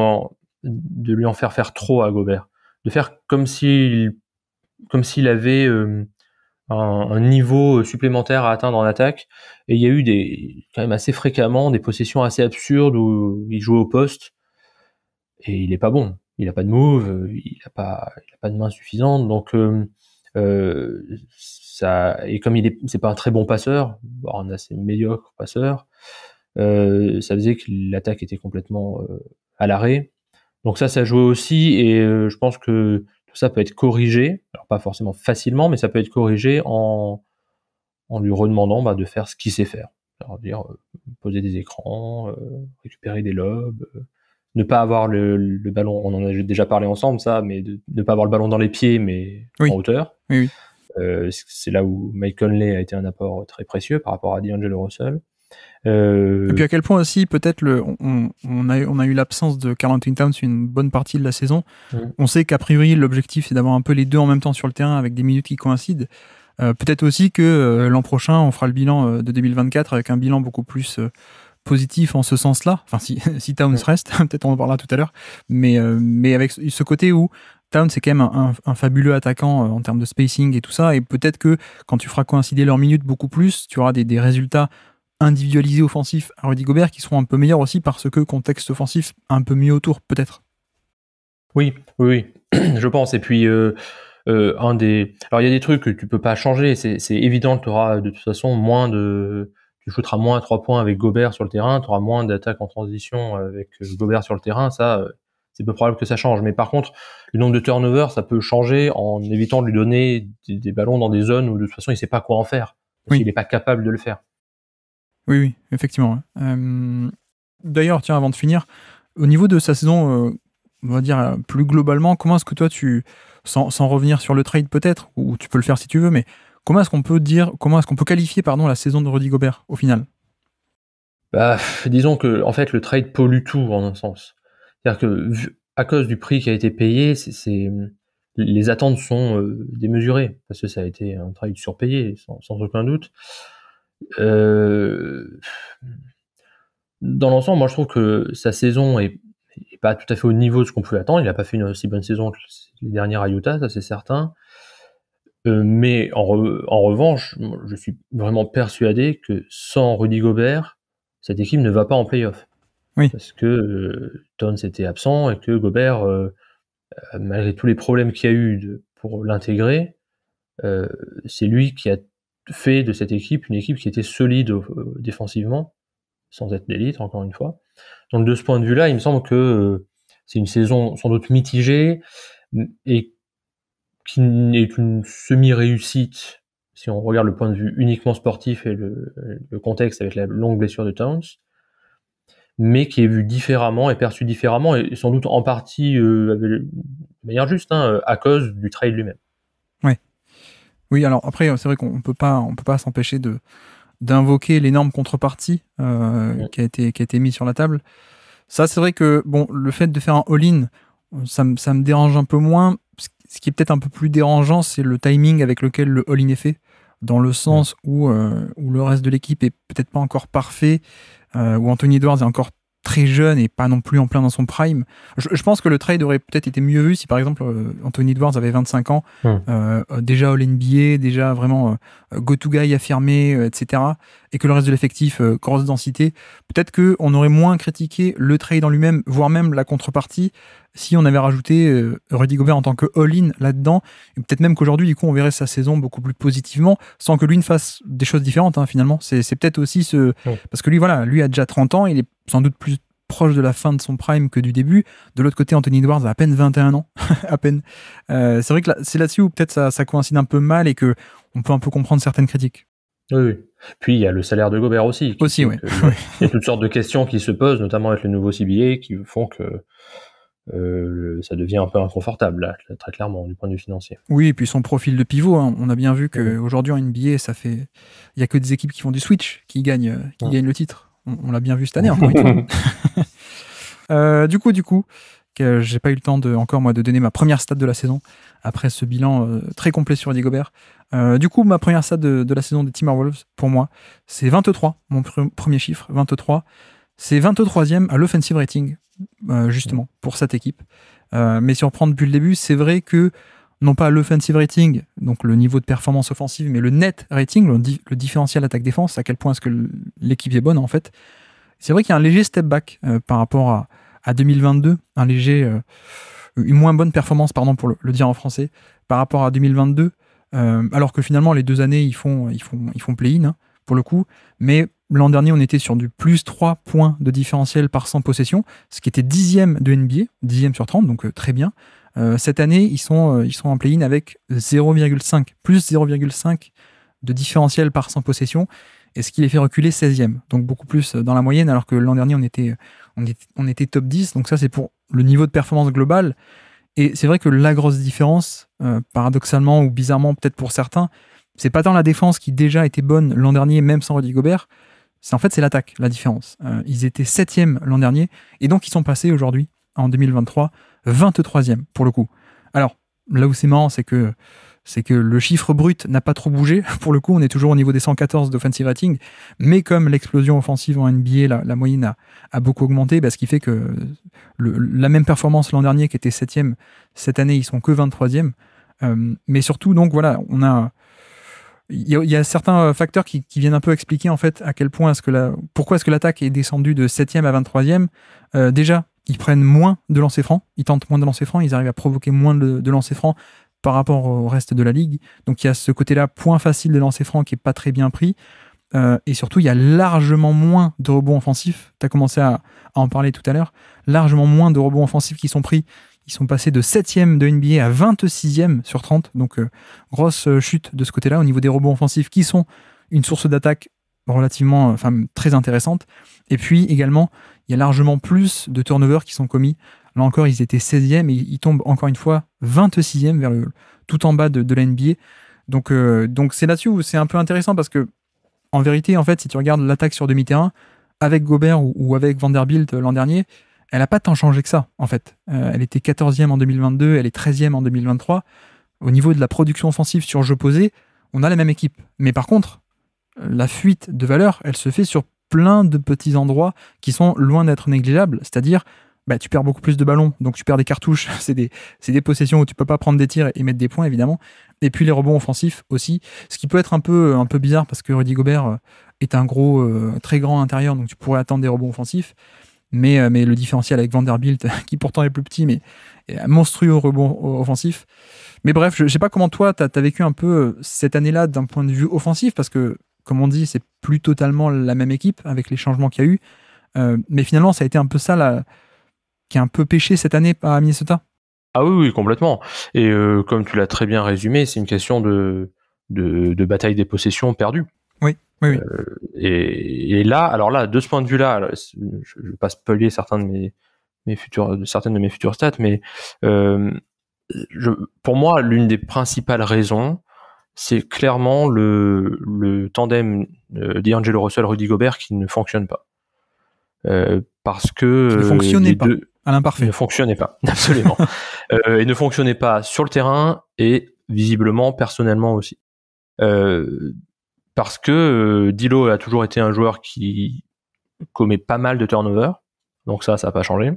en faire trop à Gobert, de faire comme s'il avait un niveau supplémentaire à atteindre en attaque, et il y a eu quand même assez fréquemment des possessions assez absurdes où il joue au poste et il est pas bon, il a pas de move, il a pas de main suffisante, donc ça, et comme c'est pas un très bon passeur, un assez médiocre passeur, ça faisait que l'attaque était complètement à l'arrêt. Donc ça joue aussi, et je pense que tout ça peut être corrigé, alors pas forcément facilement, mais ça peut être corrigé en lui redemandant de faire ce qu'il sait faire. Alors dire poser des écrans, récupérer des lobes, ne pas avoir le ballon, on en a déjà parlé ensemble ça, mais de ne pas avoir le ballon dans les pieds mais en hauteur.
Oui.
C'est là où Mike Conley a été un apport très précieux par rapport à D'Angelo Russell.
Et puis à quel point aussi peut-être on a eu l'absence de Karl Anthony Towns une bonne partie de la saison. On sait qu'a priori l'objectif c'est d'avoir un peu les deux en même temps sur le terrain avec des minutes qui coïncident. Peut-être aussi que l'an prochain on fera le bilan de 2024 avec un bilan beaucoup plus positif en ce sens-là. Enfin si Towns reste, peut-être on en parlera tout à l'heure. Mais avec ce côté où Towns, c'est quand même un fabuleux attaquant en termes de spacing et tout ça, et peut-être que quand tu feras coïncider leurs minutes beaucoup plus, tu auras des résultats individualisés offensifs à Rudy Gobert qui seront un peu meilleurs aussi parce que contexte offensif un peu mieux autour, peut-être.
Oui, je pense. Et puis, alors il y a des trucs que tu peux pas changer. C'est évident que tu auras de toute façon tu shooteras moins à 3 points avec Gobert sur le terrain, tu auras moins d'attaques en transition avec Gobert sur le terrain. Ça, c'est peu probable que ça change. Mais par contre, le nombre de turnovers, ça peut changer en évitant de lui donner des ballons dans des zones où de toute façon il sait pas quoi en faire, parce qu'il n'est pas capable de le faire.
Oui, effectivement. D'ailleurs, tiens, avant de finir, au niveau de sa saison, on va dire plus globalement, comment est-ce que toi sans revenir sur le trade peut-être, ou tu peux le faire si tu veux, mais comment est-ce qu'on peut qualifier la saison de Rudy Gobert au final?
Disons que en fait le trade pollue tout en un sens. C'est-à-dire que à cause du prix qui a été payé, les attentes sont démesurées parce que ça a été un trade surpayé sans aucun doute. Dans l'ensemble, moi je trouve que sa saison est pas tout à fait au niveau de ce qu'on pouvait attendre. Il n'a pas fait une aussi bonne saison que les dernières à Utah, ça c'est certain. Mais en revanche, je suis vraiment persuadé que sans Rudy Gobert, cette équipe ne va pas en play-off.
Oui.
Parce que Towns était absent et que Gobert, malgré tous les problèmes qu'il y a eu pour l'intégrer, c'est lui qui a fait de cette équipe une équipe qui était solide défensivement, sans être l'élite, encore une fois. Donc de ce point de vue-là, il me semble que c'est une saison sans doute mitigée et qui est une semi-réussite si on regarde le point de vue uniquement sportif et le contexte avec la longue blessure de Towns, mais qui est vu différemment et perçu différemment et sans doute en partie de manière juste à cause du trade lui-même.
Oui, alors après c'est vrai qu'on peut pas s'empêcher d'invoquer l'énorme contrepartie qui a été mise sur la table. Ça, c'est vrai que le fait de faire un all-in, ça me dérange un peu moins. Ce qui est peut-être un peu plus dérangeant, c'est le timing avec lequel le all-in est fait, dans le sens où le reste de l'équipe est peut-être pas encore parfait, où Anthony Edwards est encore très jeune et pas non plus en plein dans son prime. Je pense que le trade aurait peut-être été mieux vu si par exemple Anthony Edwards avait 25 ans, déjà All-NBA, déjà vraiment go-to-guy affirmé, etc. Et que le reste de l'effectif, grosse densité. Peut-être qu'on aurait moins critiqué le trade en lui-même, voire même la contrepartie, si on avait rajouté Rudy Gobert en tant que all-in là-dedans. Et peut-être même qu'aujourd'hui, du coup, on verrait sa saison beaucoup plus positivement, sans que lui ne fasse des choses différentes, finalement. C'est peut-être aussi parce que lui a déjà 30 ans, il est sans doute plus proche de la fin de son prime que du début. De l'autre côté, Anthony Edwards a à peine 21 ans. à peine. C'est vrai que c'est là-dessus où peut-être ça coïncide un peu mal et qu'on peut un peu comprendre certaines critiques.
Oui. Puis il y a le salaire de Gobert aussi.
Oui.
Il y a toutes sortes de questions qui se posent, notamment avec le nouveau CBA, qui font que ça devient un peu inconfortable, là, très clairement, du point de vue financier.
Oui, et puis son profil de pivot, on a bien vu qu'aujourd'hui en NBA, il n'y a que des équipes qui font du switch qui gagnent le titre. On l'a bien vu cette année, encore une fois. Du coup, que j'ai pas eu le temps de donner ma première stat de la saison après ce bilan très complet sur Rudy Gobert. Du coup, ma première stat de la saison des Timberwolves, pour moi, c'est 23, mon premier chiffre, 23. C'est 23e à l'offensive rating, justement, pour cette équipe. Mais si on reprend depuis le début, c'est vrai que, non pas l'offensive rating, donc le niveau de performance offensive, mais le net rating, le différentiel attaque-défense, à quel point est-ce que l'équipe est bonne, en fait. C'est vrai qu'il y a un léger step back par rapport à 2022, une moins bonne performance, pardon pour le dire en français, par rapport à 2022, alors que finalement, les 2 années, ils font play-in, pour le coup, mais l'an dernier, on était sur du plus 3 points de différentiel par 100 possessions, ce qui était 10e de NBA, 10e sur 30, donc très bien. Cette année, ils sont en play-in avec 0,5, plus 0,5 de différentiel par 100 possessions, et ce qui les fait reculer 16e, donc beaucoup plus dans la moyenne, alors que l'an dernier, on était top 10, donc ça, c'est pour le niveau de performance global. Et c'est vrai que la grosse différence, paradoxalement ou bizarrement peut-être pour certains, c'est pas tant la défense qui déjà était bonne l'an dernier, même sans Rudy Gobert, c'est l'attaque, la différence. Ils étaient 7e l'an dernier, et donc ils sont passés aujourd'hui, en 2023, 23e pour le coup. Alors, là où c'est marrant, c'est que c'est que le chiffre brut n'a pas trop bougé. Pour le coup, on est toujours au niveau des 114 d'offensive rating, mais comme l'explosion offensive en NBA, la moyenne a beaucoup augmenté, ce qui fait que la même performance l'an dernier qui était 7e, cette année ils sont que 23e. Mais surtout, donc voilà, il y a certains facteurs qui viennent un peu expliquer en fait à quel point pourquoi est-ce que l'attaque est descendue de 7e à 23e. Déjà, ils prennent moins de lancers francs, ils tentent moins de lancers francs, ils arrivent à provoquer moins de lancers francs par rapport au reste de la ligue. Donc il y a ce côté-là, point facile des lancers francs qui est pas très bien pris. Et surtout, il y a largement moins de rebonds offensifs. Tu as commencé à en parler tout à l'heure. Largement moins de rebonds offensifs qui sont pris. Ils sont passés de 7e de NBA à 26e sur 30. Donc, grosse chute de ce côté-là au niveau des rebonds offensifs qui sont une source d'attaque relativement, très intéressante. Et puis, également, il y a largement plus de turnovers qui sont commis. Là encore, ils étaient 16e et ils tombent encore une fois 26e vers tout en bas de la NBA. Donc, c'est là-dessus où c'est un peu intéressant parce que, en vérité, en fait, si tu regardes l'attaque sur demi-terrain, avec Gobert ou avec Vanderbilt l'an dernier, elle n'a pas tant changé que ça, en fait. Elle était 14e en 2022, elle est 13e en 2023. Au niveau de la production offensive sur jeu posé, on a la même équipe. Mais par contre, la fuite de valeur, elle se fait sur plein de petits endroits qui sont loin d'être négligeables. C'est-à-dire, tu perds beaucoup plus de ballons, donc tu perds des cartouches. C'est des possessions où tu peux pas prendre des tirs et mettre des points, évidemment. Et puis les rebonds offensifs aussi. Ce qui peut être un peu bizarre parce que Rudy Gobert est un très grand intérieur, donc tu pourrais attendre des rebonds offensifs. Mais le différentiel avec Vanderbilt, qui pourtant est plus petit, mais est un monstrueux rebond offensif. Mais bref, je ne sais pas comment toi, tu as vécu un peu cette année-là d'un point de vue offensif, parce que, comme on dit, c'est plus totalement la même équipe avec les changements qu'il y a eu. Mais finalement, ça a été un peu ça qui a un peu pêché cette année à Minnesota.
Ah oui, complètement. Et comme tu l'as très bien résumé, c'est une question de bataille des possessions perdues.
Oui.
Et là, de ce point de vue-là, je ne vais pas spoiler certaines de mes futures stats, mais pour moi, l'une des principales raisons, c'est clairement le tandem D'Angelo Russell-Rudy Gobert qui ne fonctionne pas. Parce que
qui ne fonctionnait pas, à l'imparfait.
Ne fonctionnait pas, absolument. Et ne fonctionnait pas sur le terrain et visiblement personnellement aussi. Parce que D'Lo a toujours été un joueur qui commet pas mal de turnovers, donc ça n'a pas changé.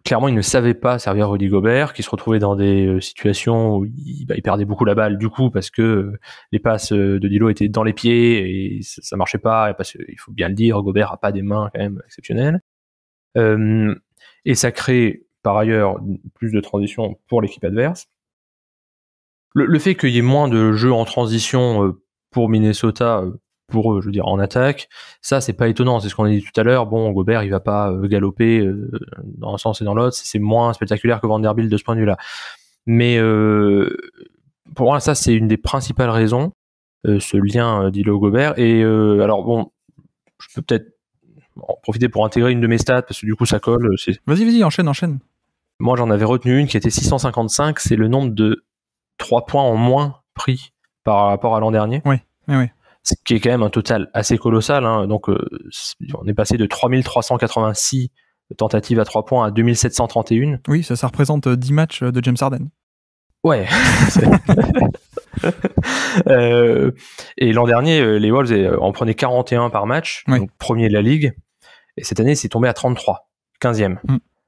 Clairement, il ne savait pas servir Rudy Gobert, qui se retrouvait dans des situations où il perdait beaucoup la balle, du coup, parce que les passes de D'Lo étaient dans les pieds et ça marchait pas, parce qu'il faut bien le dire, Gobert a pas des mains quand même exceptionnelles. Et ça crée, par ailleurs, plus de transition pour l'équipe adverse. Le fait qu'il y ait moins de jeux en transition pour Minnesota, pour eux, je veux dire, en attaque, ça, c'est pas étonnant. C'est ce qu'on a dit tout à l'heure. Bon, Gobert, il va pas galoper dans un sens et dans l'autre. C'est moins spectaculaire que Vanderbilt de ce point de vue-là. Mais pour moi, ça, c'est une des principales raisons, ce lien D'Lo-Gobert. Et alors, bon, je peux peut-être en profiter pour intégrer une de mes stats, parce que du coup, ça colle.
Vas-y, enchaîne.
Moi, j'en avais retenu une qui était 655. C'est le nombre de 3 points en moins pris par rapport à l'an dernier.
Oui.
Ce qui est quand même un total assez colossal. Hein. Donc, on est passé de 3386 tentatives à 3 points à 2731.
Oui, ça représente 10 matchs de James Harden.
Ouais. Et l'an dernier, les Wolves en prenaient 41 par match, donc premier de la ligue. Et cette année, c'est tombé à 33, 15e.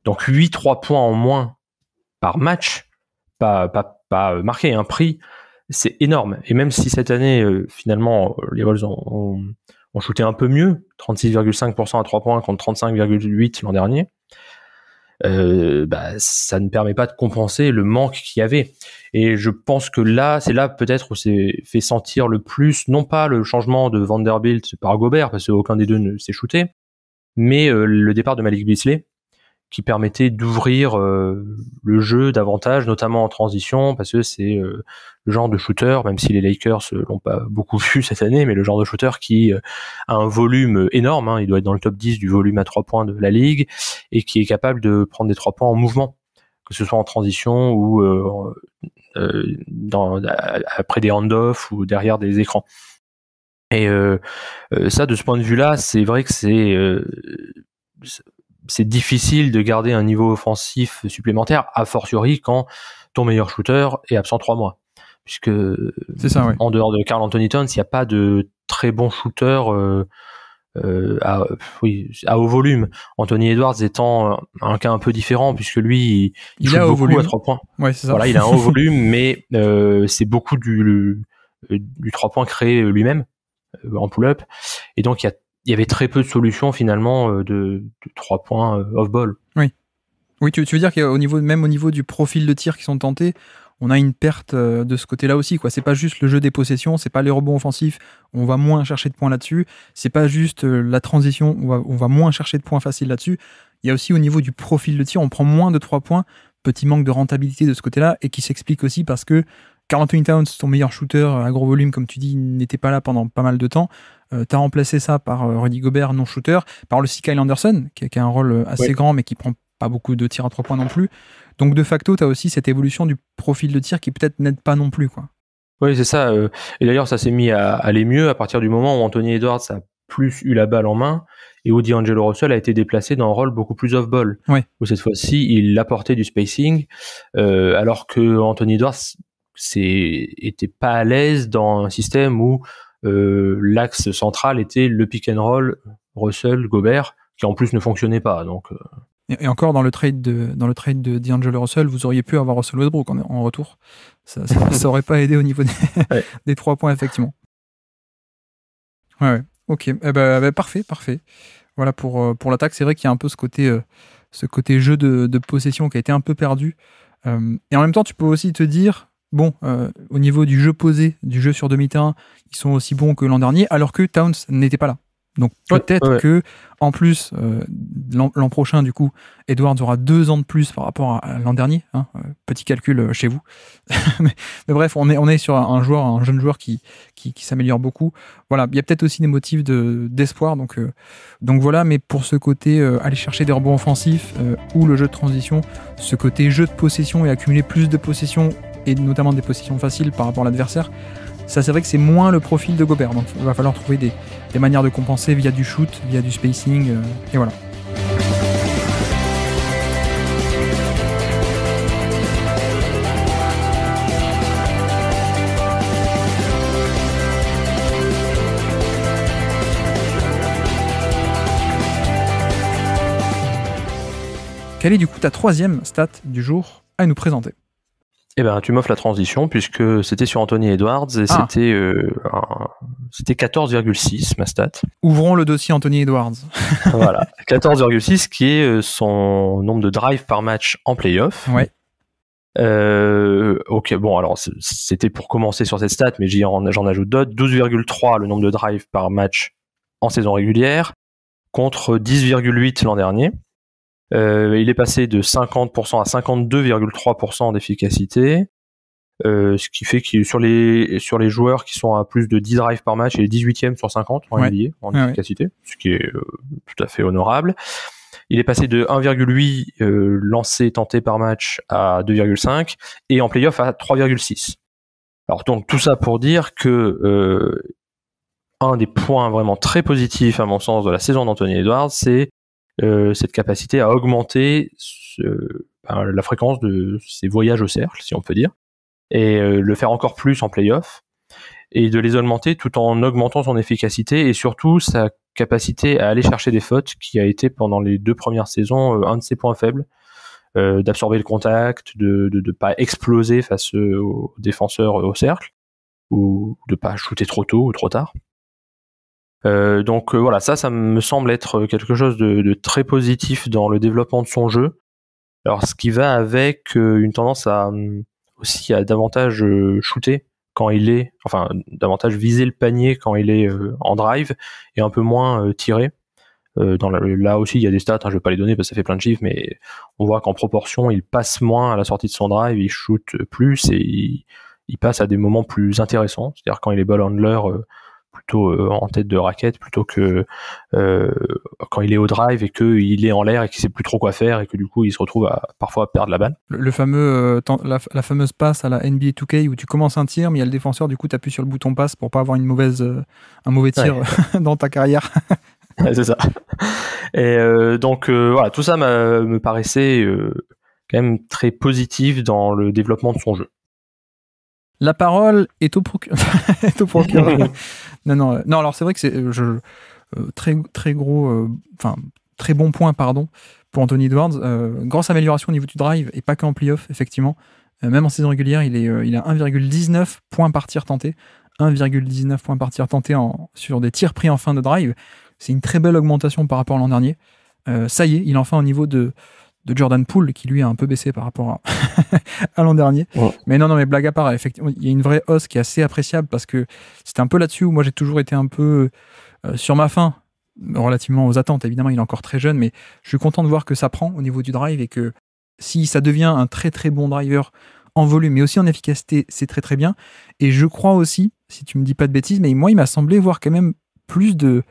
Donc 8 3 points en moins par match, pas marqué, un prix, c'est énorme. Et même si cette année, finalement, les Wolves ont shooté un peu mieux, 36,5% à 3 points contre 35,8% l'an dernier, ça ne permet pas de compenser le manque qu'il y avait. Et je pense que c'est là peut-être où c'est fait sentir le plus, non pas le changement de Vanderbilt par Gobert, parce qu'aucun des deux ne s'est shooté, mais le départ de Malik Beasley, qui permettait d'ouvrir le jeu davantage, notamment en transition, parce que c'est le genre de shooter, même si les Lakers l'ont pas beaucoup vu cette année, mais le genre de shooter qui a un volume énorme, hein, il doit être dans le top 10 du volume à 3 points de la ligue, et qui est capable de prendre des 3 points en mouvement, que ce soit en transition ou après des handoffs ou derrière des écrans. Et ça, de ce point de vue-là, c'est vrai que c'est difficile de garder un niveau offensif supplémentaire, a fortiori quand ton meilleur shooter est absent 3 mois. Puisque
c'est ça, ouais.
En dehors de Karl Anthony Towns, il n'y a pas de très bon shooter à haut volume. Anthony Edwards étant un cas un peu différent, puisque lui, il shoot beaucoup volume. À 3 points.
Ouais, c'est ça.
Voilà, il a un haut volume, mais c'est beaucoup du 3 points créé lui-même en pull-up. Et donc, il y avait très peu de solutions finalement de 3 points off-ball.
Oui, tu veux dire même au niveau du profil de tir qui sont tentés, on a une perte de ce côté-là aussi, quoi. C'est pas juste le jeu des possessions, c'est pas les rebonds offensifs, on va moins chercher de points là-dessus. C'est pas juste la transition, on va moins chercher de points faciles là-dessus. Il y a aussi au niveau du profil de tir, on prend moins de 3 points, petit manque de rentabilité de ce côté-là, et qui s'explique aussi parce que Karl Anthony Towns, ton meilleur shooter à gros volume, comme tu dis, n'était pas là pendant pas mal de temps. Tu as remplacé ça par Rudy Gobert, non-shooter, par le Kyle Anderson, qui a un rôle assez grand, mais qui prend pas beaucoup de tirs à 3 points non plus. Donc de facto, tu as aussi cette évolution du profil de tir qui peut-être n'aide pas non plus, quoi.
Oui, c'est ça. Et d'ailleurs, ça s'est mis à aller mieux à partir du moment où Anthony Edwards a plus eu la balle en main et où D'Angelo Russell a été déplacé dans un rôle beaucoup plus off-ball.
Ouais.
Où cette fois-ci, il apportait du spacing, alors que Anthony Edwards était pas à l'aise dans un système où l'axe central était le pick and roll Russell-Gobert, qui en plus ne fonctionnait pas. Donc
et encore dans le trade de D'Angelo Russell, vous auriez pu avoir Russell Westbrook en retour. Ça aurait pas aidé au niveau des 3 points, effectivement. Ouais. Ok. Parfait. Voilà pour l'attaque. C'est vrai qu'il y a un peu ce côté jeu de possession qui a été un peu perdu. Et en même temps, tu peux aussi te dire, au niveau du jeu posé, du jeu sur demi-terrain, ils sont aussi bons que l'an dernier, alors que Towns n'était pas là. Donc peut-être que en plus l'an prochain, du coup, Edwards aura 2 ans de plus par rapport à l'an dernier. Petit calcul chez vous. mais bref, on est sur un jeune joueur qui s'améliore beaucoup. Voilà, il y a peut-être aussi des motifs d'espoir. Donc voilà, mais pour ce côté aller chercher des rebonds offensifs ou le jeu de transition, ce côté jeu de possession et accumuler plus de possessions et notamment des possessions faciles par rapport à l'adversaire. Ça, c'est vrai que c'est moins le profil de Gobert, donc il va falloir trouver des manières de compenser via du shoot, via du spacing, et voilà. Quelle est du coup ta 3e stat du jour à nous présenter ?
Eh ben, tu m'offres la transition puisque c'était sur Anthony Edwards et c'était 14,6 ma stat.
Ouvrons le dossier Anthony Edwards.
Voilà, 14,6 qui est son nombre de drives par match en playoff.
Ouais.
Ok, bon, alors c'était pour commencer sur cette stat, mais j'en ajoute d'autres. 12,3 le nombre de drives par match en saison régulière contre 10,8 l'an dernier. Il est passé de 50% à 52,3% d'efficacité, ce qui fait que sur les joueurs qui sont à plus de 10 drives par match, il est 18e sur 50 en NBA en efficacité, ce qui est tout à fait honorable. Il est passé de 1,8 lancés tentés par match à 2,5 et en playoff à 3,6. Alors donc tout ça pour dire que un des points vraiment très positifs à mon sens de la saison d'Anthony Edwards, c'est cette capacité à augmenter la fréquence de ses voyages au cercle, si on peut dire, et le faire encore plus en play-off, et de les augmenter tout en augmentant son efficacité et surtout sa capacité à aller chercher des fautes, qui a été pendant les 2 premières saisons un de ses points faibles, d'absorber le contact, de pas exploser face aux défenseurs au cercle, ou de pas shooter trop tôt ou trop tard. Donc voilà, ça me semble être quelque chose de très positif dans le développement de son jeu. Alors ce qui va avec une tendance aussi à davantage shooter quand il est, enfin davantage viser le panier quand il est en drive et un peu moins tirer. Là aussi il y a des stats, je vais pas les donner parce que ça fait plein de chiffres, mais on voit qu'en proportion il passe moins à la sortie de son drive, il shoot plus et il passe à des moments plus intéressants, c'est-à-dire quand il est ball handler plutôt en tête de raquette plutôt que quand il est au drive et qu'il est en l'air et qu'il sait plus trop quoi faire et que du coup il se retrouve parfois à perdre la balle.
Le fameux la fameuse passe à la NBA 2K où tu commences un tir mais il y a le défenseur, du coup tu appuies sur le bouton passe pour pas avoir un mauvais tir dans ta carrière.
Ouais, c'est ça. Et donc voilà, tout ça me paraissait quand même très positif dans le développement de son jeu.
La parole est au procureur. Non, alors c'est vrai que c'est très gros, très bon point, pardon, pour Anthony Edwards. Grosse amélioration au niveau du drive et pas qu'en playoff, effectivement. Même en saison régulière, il a 1,19 points par tir tenté. 1,19 points par tir tenté sur des tirs pris en fin de drive. C'est une très belle augmentation par rapport à l'an dernier. Ça y est, il est enfin au niveau de Jordan Poole, qui lui a un peu baissé par rapport à l'an dernier.
Ouais.
Mais non, mais blague à part, effectivement, il y a une vraie hausse qui est assez appréciable parce que c'était un peu là-dessus où moi j'ai toujours été un peu sur ma faim, relativement aux attentes. Évidemment, il est encore très jeune, mais je suis content de voir que ça prend au niveau du drive et que si ça devient un très très bon driver en volume, mais aussi en efficacité, c'est très très bien. Et je crois aussi, si tu me dis pas de bêtises, mais moi il m'a semblé voir quand même plus de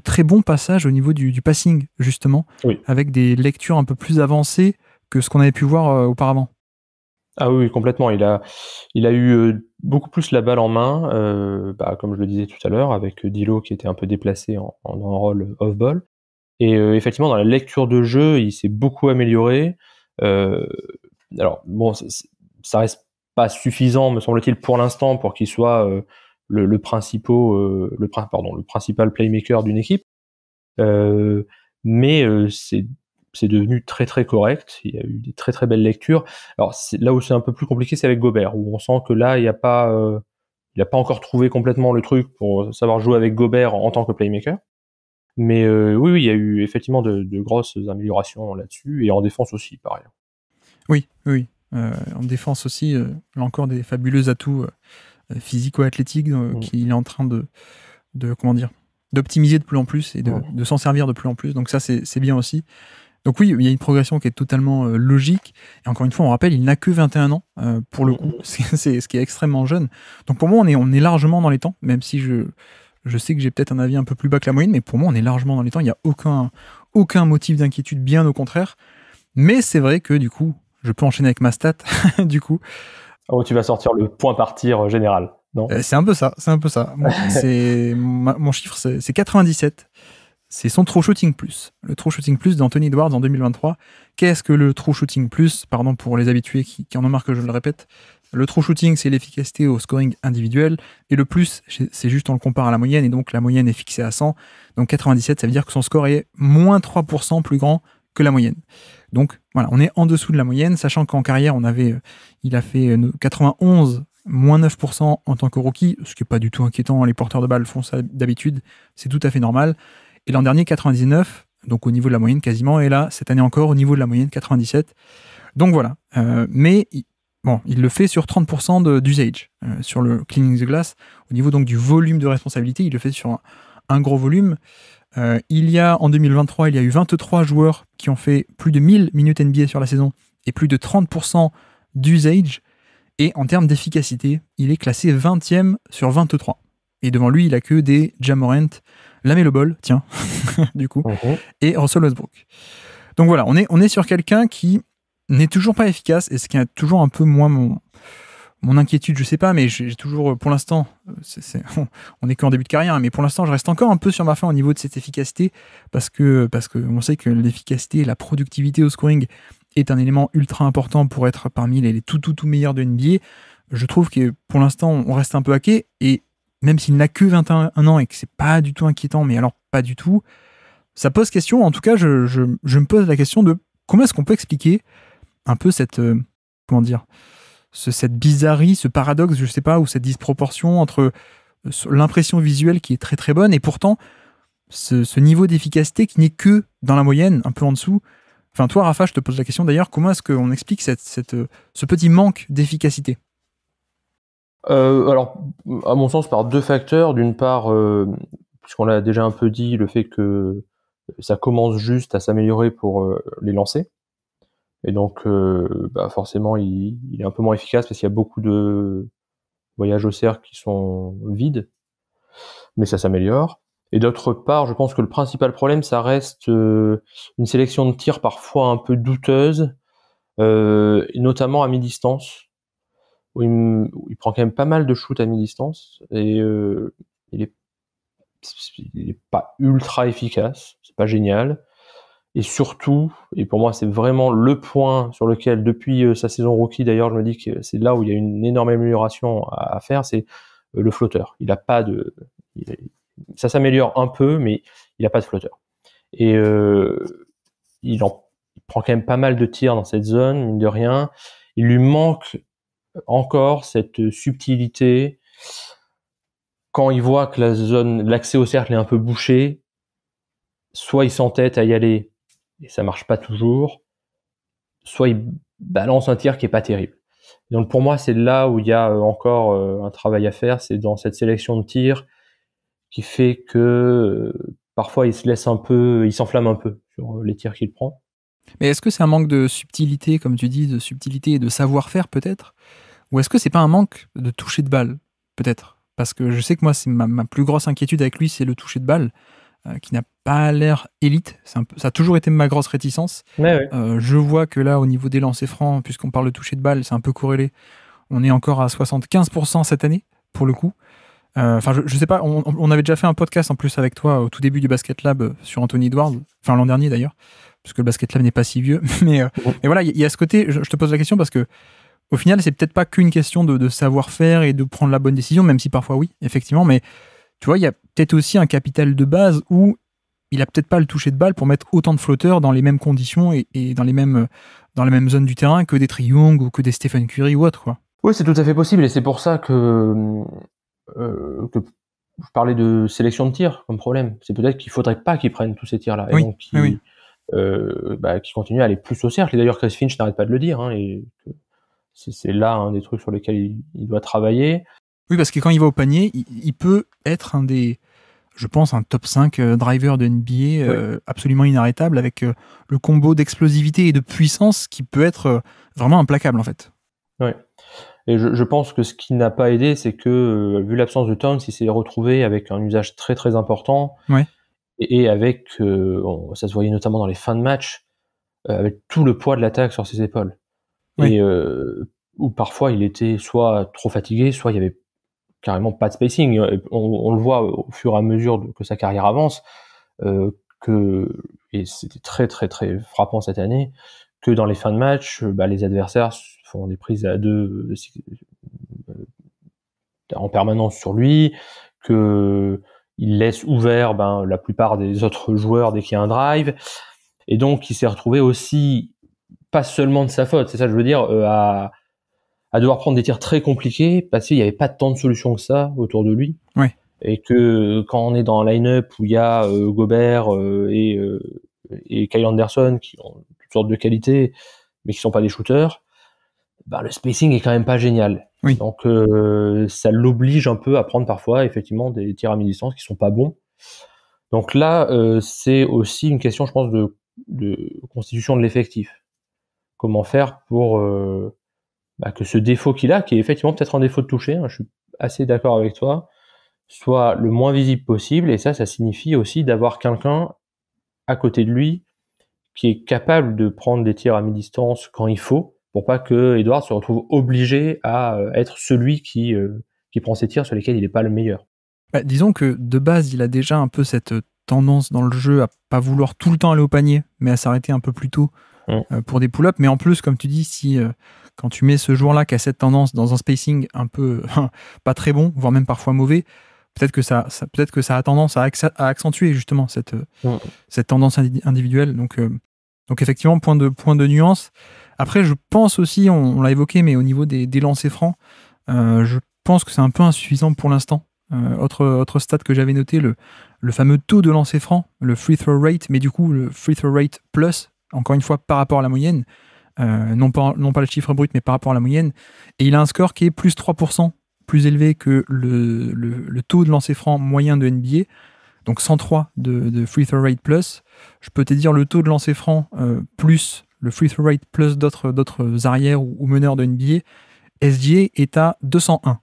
très bons passages au niveau du passing, justement,
Oui.
avec des lectures un peu plus avancées que ce qu'on avait pu voir auparavant.
Ah oui, complètement. Il a eu beaucoup plus la balle en main, comme je le disais tout à l'heure, avec Dilo qui était un peu déplacé en un rôle off-ball. Et effectivement, dans la lecture de jeu, il s'est beaucoup amélioré. Alors bon, ça reste pas suffisant, me semble-t-il, pour l'instant, pour qu'il soit le principal playmaker d'une équipe. Mais c'est devenu très très correct. Il y a eu des très très belles lectures. Alors là où c'est un peu plus compliqué, c'est avec Gobert, où on sent que là il a pas encore trouvé complètement le truc pour savoir jouer avec Gobert en tant que playmaker. Mais oui, il y a eu effectivement de grosses améliorations là-dessus, et en défense aussi, pareil.
Oui. En défense aussi, il a encore des fabuleux atouts physico-athlétiques qu'il est en train d'optimiser de plus en plus et de s'en servir de plus en plus. Donc ça, c'est bien aussi. Donc oui, il y a une progression qui est totalement logique. Et encore une fois, on rappelle, il n'a que 21 ans, pour le coup. C'est ce qui est extrêmement jeune. Donc pour moi, on est largement dans les temps, même si je sais que j'ai peut-être un avis un peu plus bas que la moyenne, mais pour moi, on est largement dans les temps. Il n'y a aucun motif d'inquiétude, bien au contraire. Mais c'est vrai que du coup, je peux enchaîner avec ma stat, du coup.
Oh, tu vas sortir le point par tir général, non?
C'est un peu ça. Mon chiffre, c'est 97. C'est son True Shooting Plus. Le True Shooting Plus d'Anthony Edwards en 2023. Qu'est-ce que le True Shooting Plus? Pardon pour les habitués qui en ont marre que je le répète. Le True Shooting, c'est l'efficacité au scoring individuel. Et le plus, c'est juste on le compare à la moyenne. Et donc la moyenne est fixée à 100. Donc 97, ça veut dire que son score est moins 3% plus grand que la moyenne. Donc voilà, on est en dessous de la moyenne, sachant qu'en carrière, il a fait 91, moins 9% en tant que rookie, ce qui n'est pas du tout inquiétant. Les porteurs de balles font ça d'habitude. C'est tout à fait normal. Et l'an dernier, 99, donc au niveau de la moyenne quasiment, et là, cette année encore, au niveau de la moyenne, 97. Donc voilà. Mais il le fait sur 30% d'usage, sur le cleaning the glass. Au niveau donc du volume de responsabilité, il le fait sur un gros volume. En 2023, il y a eu 23 joueurs qui ont fait plus de 1000 minutes NBA sur la saison et plus de 30% d'usage. Et en termes d'efficacité, il est classé 20e sur 23. Et devant lui, il a que des Ja Morant, LaMelo Ball, tiens, du coup, et Russell Westbrook. Donc voilà, on est sur quelqu'un qui n'est toujours pas efficace, et ce qui est toujours un peu moins mon inquiétude, je sais pas, mais j'ai toujours, pour l'instant, on est qu'en début de carrière, mais pour l'instant, je reste encore un peu sur ma faim au niveau de cette efficacité, parce que on sait que l'efficacité et la productivité au scoring est un élément ultra important pour être parmi les tout meilleurs de NBA. Je trouve que pour l'instant, on reste un peu hacké, et même s'il n'a que 21 ans et que c'est pas du tout inquiétant, mais alors pas du tout, ça pose question. En tout cas, je me pose la question de comment est-ce qu'on peut expliquer un peu cette bizarrerie, ce paradoxe, je sais pas, ou cette disproportion entre l'impression visuelle qui est très très bonne et pourtant ce niveau d'efficacité qui n'est que dans la moyenne, un peu en dessous. Enfin, toi, Rafa, je te pose la question d'ailleurs, comment est-ce qu'on explique ce petit manque d'efficacité?
Alors, à mon sens, par deux facteurs. D'une part, puisqu'on l'a déjà un peu dit, le fait que ça commence juste à s'améliorer pour les lancer. Et donc, forcément, il est un peu moins efficace parce qu'il y a beaucoup de voyages au cercle qui sont vides. Mais ça s'améliore. Et d'autre part, je pense que le principal problème, ça reste une sélection de tirs parfois un peu douteuse, notamment à mi-distance, où il prend quand même pas mal de shoots à mi-distance, et il est il est pas ultra efficace, c'est pas génial. Et surtout, et pour moi c'est vraiment le point sur lequel depuis sa saison rookie d'ailleurs, je me dis que c'est là où il y a une énorme amélioration à faire, c'est le flotteur. Il a pas de, ça s'améliore un peu, mais il a pas de flotteur. Et il prend quand même pas mal de tirs dans cette zone, mine de rien. Il lui manque encore cette subtilité. Quand il voit que l'accès au cercle est un peu bouché, soit il s'entête à y aller et ça marche pas toujours, soit il balance un tir qui est pas terrible. Donc pour moi, c'est là où il y a encore un travail à faire, c'est dans cette sélection de tirs qui fait que parfois il s'enflamme un peu sur les tirs qu'il prend.
Mais est-ce que c'est un manque de subtilité, comme tu dis, de subtilité et de savoir-faire peut-être? Ou est-ce que c'est pas un manque de toucher de balle, peut-être? Parce que je sais que moi, c'est ma plus grosse inquiétude avec lui, c'est le toucher de balle, qui n'a pas l'air élite. Ça a toujours été ma grosse réticence.
Ouais.
Je vois que là, au niveau des lancers francs, puisqu'on parle de toucher de balle, c'est un peu corrélé. On est encore à 75% cette année, pour le coup. Enfin, je sais pas, on avait déjà fait un podcast en plus avec toi au tout début du Basket Lab sur Anthony Edwards, enfin l'an dernier d'ailleurs, parce que le Basket Lab n'est pas si vieux. Mais voilà, il y a ce côté, je te pose la question parce que au final, c'est peut-être pas qu'une question de savoir-faire et de prendre la bonne décision, même si parfois oui, effectivement, mais tu vois, il y a peut-être aussi un capital de base où il a peut-être pas le toucher de balle pour mettre autant de flotteurs dans les mêmes conditions et dans les mêmes zones du terrain que des Trae Young ou que des Stephen Curry ou autre, quoi.
Oui, c'est tout à fait possible et c'est pour ça que je parlais de sélection de tirs comme problème. C'est peut-être qu'il faudrait pas qu'ils prennent tous ces tirs-là et donc qu'ils continuent à aller plus au cercle. Et d'ailleurs, Chris Finch n'arrête pas de le dire, hein, et c'est là un des trucs sur lesquels il doit travailler.
Oui, parce que quand il va au panier, il peut être je pense, un top 5 driver de NBA absolument inarrêtable avec le combo d'explosivité et de puissance qui peut être vraiment implacable en fait.
Oui. Et je pense que ce qui n'a pas aidé, c'est que vu l'absence de Towns, il s'est retrouvé avec un usage très très important.
Ouais.
Et avec, ça se voyait notamment dans les fins de match, avec tout le poids de l'attaque sur ses épaules.
Oui.
Et où parfois il était soit trop fatigué, soit il y avait carrément pas de spacing. On le voit au fur et à mesure que sa carrière avance, et c'était très très très frappant cette année, que dans les fins de match, les adversaires font des prises à deux en permanence sur lui, que il laisse ouvert la plupart des autres joueurs dès qu'il y a un drive, et donc il s'est retrouvé aussi, pas seulement de sa faute, c'est ça que je veux dire, à devoir prendre des tirs très compliqués parce qu'il n'y avait pas tant de solutions que ça autour de lui.
Ouais.
Et que quand on est dans un line-up où il y a Gobert et Kyle Anderson qui ont toutes sortes de qualités mais qui sont pas des shooters, le spacing est quand même pas génial.
Oui.
Donc ça l'oblige un peu à prendre parfois effectivement des tirs à mi-distance qui sont pas bons. Donc là c'est aussi une question, je pense, de constitution de l'effectif. Comment faire pour que ce défaut qu'il a, qui est effectivement peut-être un défaut de toucher, hein, je suis assez d'accord avec toi, soit le moins visible possible, et ça signifie aussi d'avoir quelqu'un à côté de lui qui est capable de prendre des tirs à mi-distance quand il faut, pour pas que Edwards se retrouve obligé à être celui qui prend ses tirs sur lesquels il n'est pas le meilleur.
Disons que de base, il a déjà un peu cette tendance dans le jeu à pas vouloir tout le temps aller au panier, mais à s'arrêter un peu plus tôt pour des pull-ups. Mais en plus, comme tu dis, si quand tu mets ce joueur-là qui a cette tendance dans un spacing un peu pas très bon, voire même parfois mauvais, peut-être que ça a tendance à accentuer justement cette tendance individuelle. Donc effectivement, point de nuance. Après, je pense aussi, on l'a évoqué, mais au niveau des lancers francs, je pense que c'est un peu insuffisant pour l'instant. Autre stat que j'avais noté, le fameux taux de lancer franc, le free throw rate, mais du coup le free throw rate plus, encore une fois par rapport à la moyenne, non pas le chiffre brut, mais par rapport à la moyenne, et il a un score qui est plus 3%, plus élevé que le taux de lancer franc moyen de NBA, donc 103 de free throw rate plus. Je peux te dire le taux de lancer franc plus le free throw rate plus d'autres arrières ou meneurs de NBA, SGA est à 201.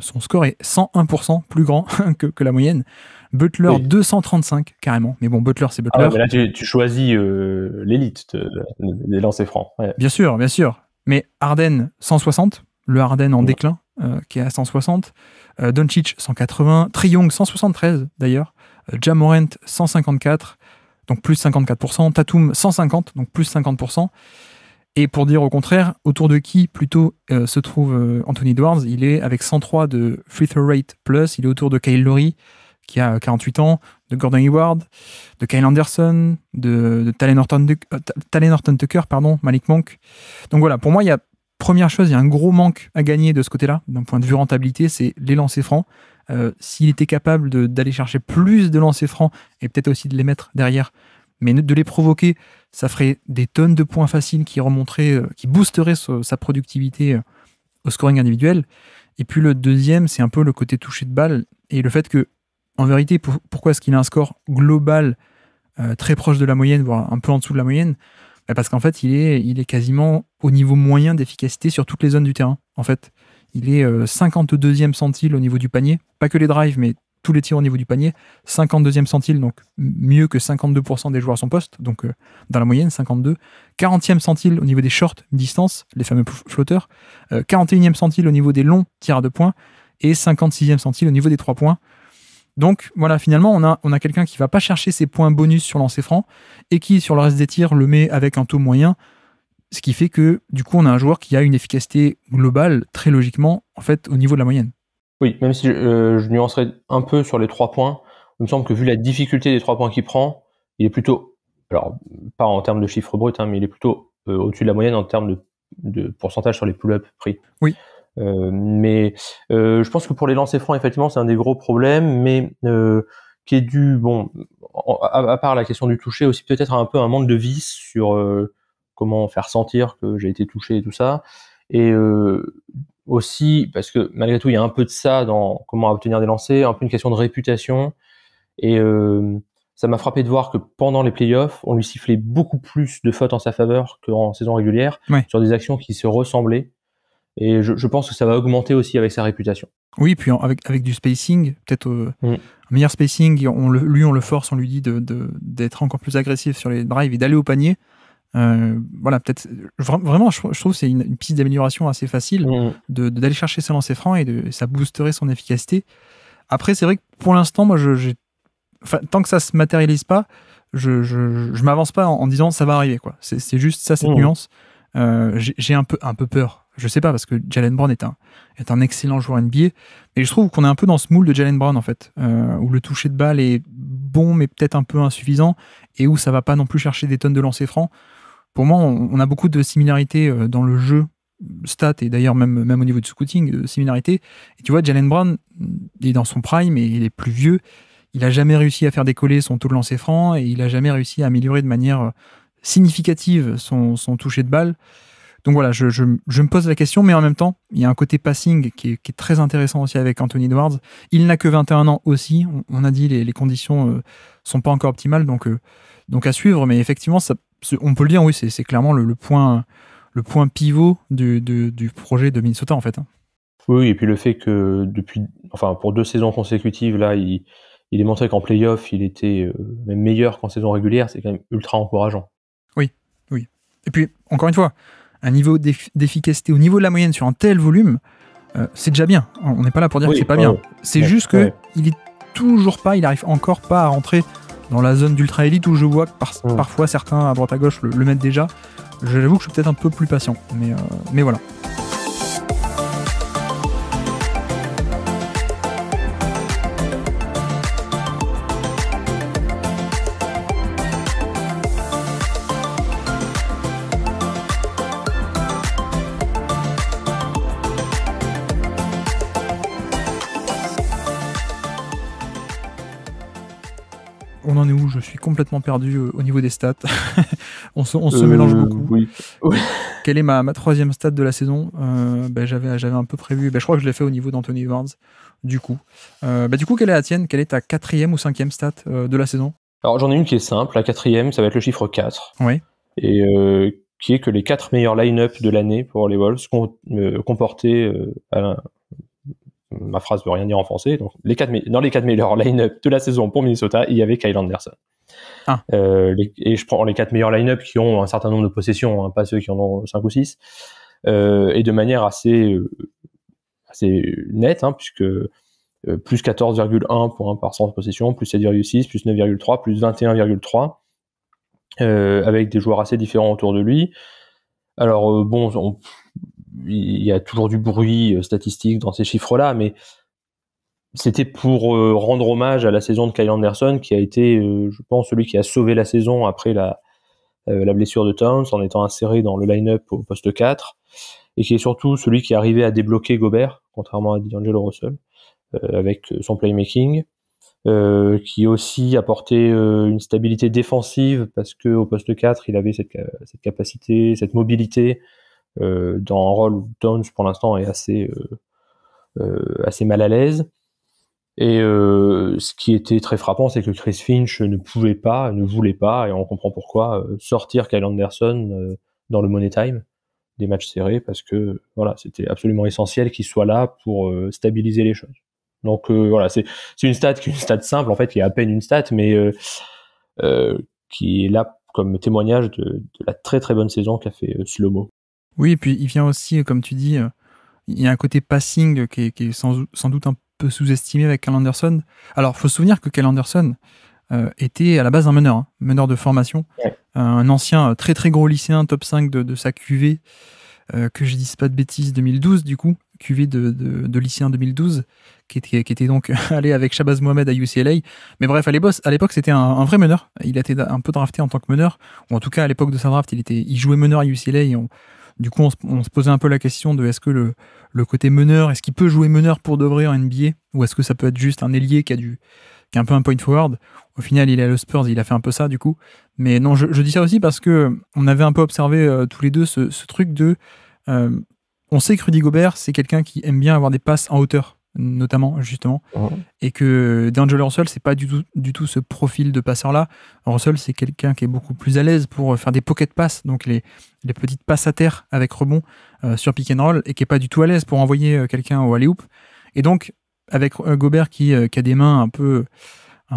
Son score est 101% plus grand que la moyenne. Butler, oui. 235 carrément. Mais bon, Butler, c'est Butler.
Ah ouais, mais là, tu choisis l'élite des lancers francs. Ouais.
Bien sûr. Mais Harden, 160. Le Harden en déclin. qui est à 160, Doncic 180, Trae Young 173 d'ailleurs, Ja Morant 154, donc plus 54%, Tatum 150, donc plus 50%. Et pour dire au contraire, autour de qui plutôt se trouve Anthony Edwards, il est avec 103 de free throw rate plus, il est autour de Kyle Lowry, qui a 48 ans, de Gordon Hayward, de Kyle Anderson, de Talen Horton-Tucker, Malik Monk. Donc voilà, pour moi, première chose, il y a un gros manque à gagner de ce côté-là, d'un point de vue rentabilité, c'est les lancers francs. S'il était capable d'aller chercher plus de lancers francs, et peut-être aussi de les mettre derrière, mais de les provoquer, ça ferait des tonnes de points faciles qui remonteraient, qui boosteraient sa productivité au scoring individuel. Et puis le deuxième, c'est un peu le côté touché de balle, et le fait que, en vérité, pourquoi est-ce qu'il a un score global très proche de la moyenne, voire un peu en dessous de la moyenne? Parce qu'en fait, il est quasiment au niveau moyen d'efficacité sur toutes les zones du terrain. En fait, il est 52e centile au niveau du panier, pas que les drives, mais tous les tirs au niveau du panier, 52e centile, donc mieux que 52% des joueurs à son poste, donc dans la moyenne, 52. 40e centile au niveau des short distance, les fameux flotteurs, 41e centile au niveau des longs tirs à 2 points, et 56e centile au niveau des 3 points. Donc voilà, finalement, on a quelqu'un qui va pas chercher ses points bonus sur lancer franc et qui, sur le reste des tirs, le met avec un taux moyen, ce qui fait que, du coup, on a un joueur qui a une efficacité globale, très logiquement, en fait, au niveau de la moyenne.
Oui, même si je nuancerais un peu sur les 3 points, il me semble que vu la difficulté des 3 points qu'il prend, il est plutôt, alors pas en termes de chiffres bruts, mais il est plutôt au-dessus de la moyenne en termes de pourcentage sur les pull-ups pris.
Oui.
Mais je pense que pour les lancers francs, effectivement, c'est un des gros problèmes, mais qui est dû, bon, à part la question du toucher, aussi peut-être un peu un manque de vis sur comment faire sentir que j'ai été touché et tout ça. Et aussi, parce que malgré tout, il y a un peu de ça dans comment obtenir des lancers, un peu une question de réputation. Et ça m'a frappé de voir que pendant les playoffs, on lui sifflait beaucoup plus de fautes en sa faveur qu'en saison régulière, sur des actions qui se ressemblaient. Et je pense que ça va augmenter aussi avec sa réputation.
Oui, puis avec du spacing, peut-être un meilleur spacing, on le force, on lui dit d'être encore plus agressif sur les drives et d'aller au panier. Voilà, peut-être vraiment, je trouve que c'est une piste d'amélioration assez facile d'aller chercher ses lancers francs et ça boosterait son efficacité. Après, c'est vrai que pour l'instant, moi, tant que ça se matérialise pas, je m'avance pas en disant ça va arriver, quoi. C'est juste ça, cette nuance. J'ai un peu peur. Je sais pas, parce que Jaylen Brown est un excellent joueur NBA, mais je trouve qu'on est un peu dans ce moule de Jaylen Brown, en fait, où le toucher de balle est bon, mais peut-être un peu insuffisant, et où ça va pas non plus chercher des tonnes de lancers francs. Pour moi, on a beaucoup de similarités dans le jeu, stats, et d'ailleurs même au niveau du scouting, de similarités. Et tu vois, Jaylen Brown, il est dans son prime, et il est plus vieux. Il a jamais réussi à faire décoller son taux de lancer franc, et il a jamais réussi à améliorer de manière significative son toucher de balle. Donc voilà, je me pose la question, mais en même temps, il y a un côté passing qui est très intéressant aussi avec Anthony Edwards. Il n'a que 21 ans aussi. On a dit les conditions sont pas encore optimales, donc à suivre. Mais effectivement, on peut le dire, oui, c'est clairement le point pivot du projet de Minnesota, en fait.
Oui, et puis le fait que pour 2 saisons consécutives, là, il est montré qu'en play-off, il était même meilleur qu'en saison régulière. C'est quand même ultra encourageant.
Oui. Et puis, encore une fois, un niveau d'efficacité au niveau de la moyenne sur un tel volume, c'est déjà bien. On n'est pas là pour dire que c'est pas bien. C'est juste que il arrive encore pas à rentrer dans la zone d'ultra élite où je vois que parfois certains à droite à gauche le mettent déjà. J'avoue que je suis peut-être un peu plus patient, mais voilà. On en est où? Je suis complètement perdu au niveau des stats. on se mélange beaucoup.
Oui.
Quelle est ma 3e stat de la saison? J'avais un peu prévu. Je crois que je l'ai fait au niveau d'Anthony Edwards. Du coup, quelle est la tienne? Quelle est ta 4e ou 5e stat de la saison?
Alors j'en ai une qui est simple. La 4e, ça va être le chiffre 4.
Oui.
Et qui est que les 4 meilleurs line-up de l'année pour les Wolves comportaient ma phrase veut rien dire en français. Donc dans les 4 meilleurs line-up de la saison pour Minnesota, il y avait Kyle Anderson. Et je prends les 4 meilleurs line-up qui ont un certain nombre de possessions, pas ceux qui en ont 5 ou 6, et de manière assez assez net, puisque plus 14,1 points par 100 possession, plus 7,6, plus 9,3, plus 21,3, avec des joueurs assez différents autour de lui. Alors il y a toujours du bruit statistique dans ces chiffres-là, mais c'était pour rendre hommage à la saison de Kyle Anderson, qui a été, je pense, celui qui a sauvé la saison après la blessure de Towns, en étant inséré dans le line-up au poste 4, et qui est surtout celui qui est arrivé à débloquer Gobert, contrairement à D'Angelo Russell, avec son playmaking, qui aussi apportait une stabilité défensive, parce que au poste 4, il avait cette capacité, cette mobilité, dans un rôle où Towns, pour l'instant, est assez mal à l'aise. Et ce qui était très frappant, c'est que Chris Finch ne voulait pas, et on comprend pourquoi, sortir Kyle Anderson dans le Money Time des matchs serrés, parce que voilà, c'était absolument essentiel qu'il soit là pour stabiliser les choses. Donc voilà, c'est une stat simple en fait, qui est à peine une stat, mais qui est là comme témoignage de la très très bonne saison qu'a fait Slow-Mo.
Oui, et puis il vient aussi, comme tu dis, il y a un côté passing qui est sans doute un peu sous-estimé avec Kyle Anderson. Alors, il faut se souvenir que Kyle Anderson était à la base un meneur de formation,
ouais.
Un ancien très très gros lycéen, top 5 de sa QV, que je dise pas de bêtises, 2012 du coup, QV de lycéen 2012, qui était donc allé avec Shabazz Mohamed à UCLA. Mais bref, à l'époque c'était un vrai meneur. Il a été un peu drafté en tant que meneur, ou en tout cas à l'époque de sa draft, il jouait meneur à UCLA, et du coup, on se posait un peu la question de est-ce que le côté meneur, est-ce qu'il peut jouer meneur pour de vrai en NBA, ou est-ce que ça peut être juste un ailier qui est un peu un point forward. Au final, il est à los Spurs, il a fait un peu ça du coup. Mais non, je dis ça aussi parce que on avait un peu observé tous les deux ce truc de... on sait que Rudy Gobert, c'est quelqu'un qui aime bien avoir des passes en hauteur, notamment, justement. Et que D'Angelo Russell, c'est pas du tout ce profil de passeur-là. Russell, c'est quelqu'un qui est beaucoup plus à l'aise pour faire des pocket passes, donc les petites passes à terre avec rebond sur pick and roll, et qui est pas du tout à l'aise pour envoyer quelqu'un au alley-oop. Et donc, avec Gobert qui a des mains un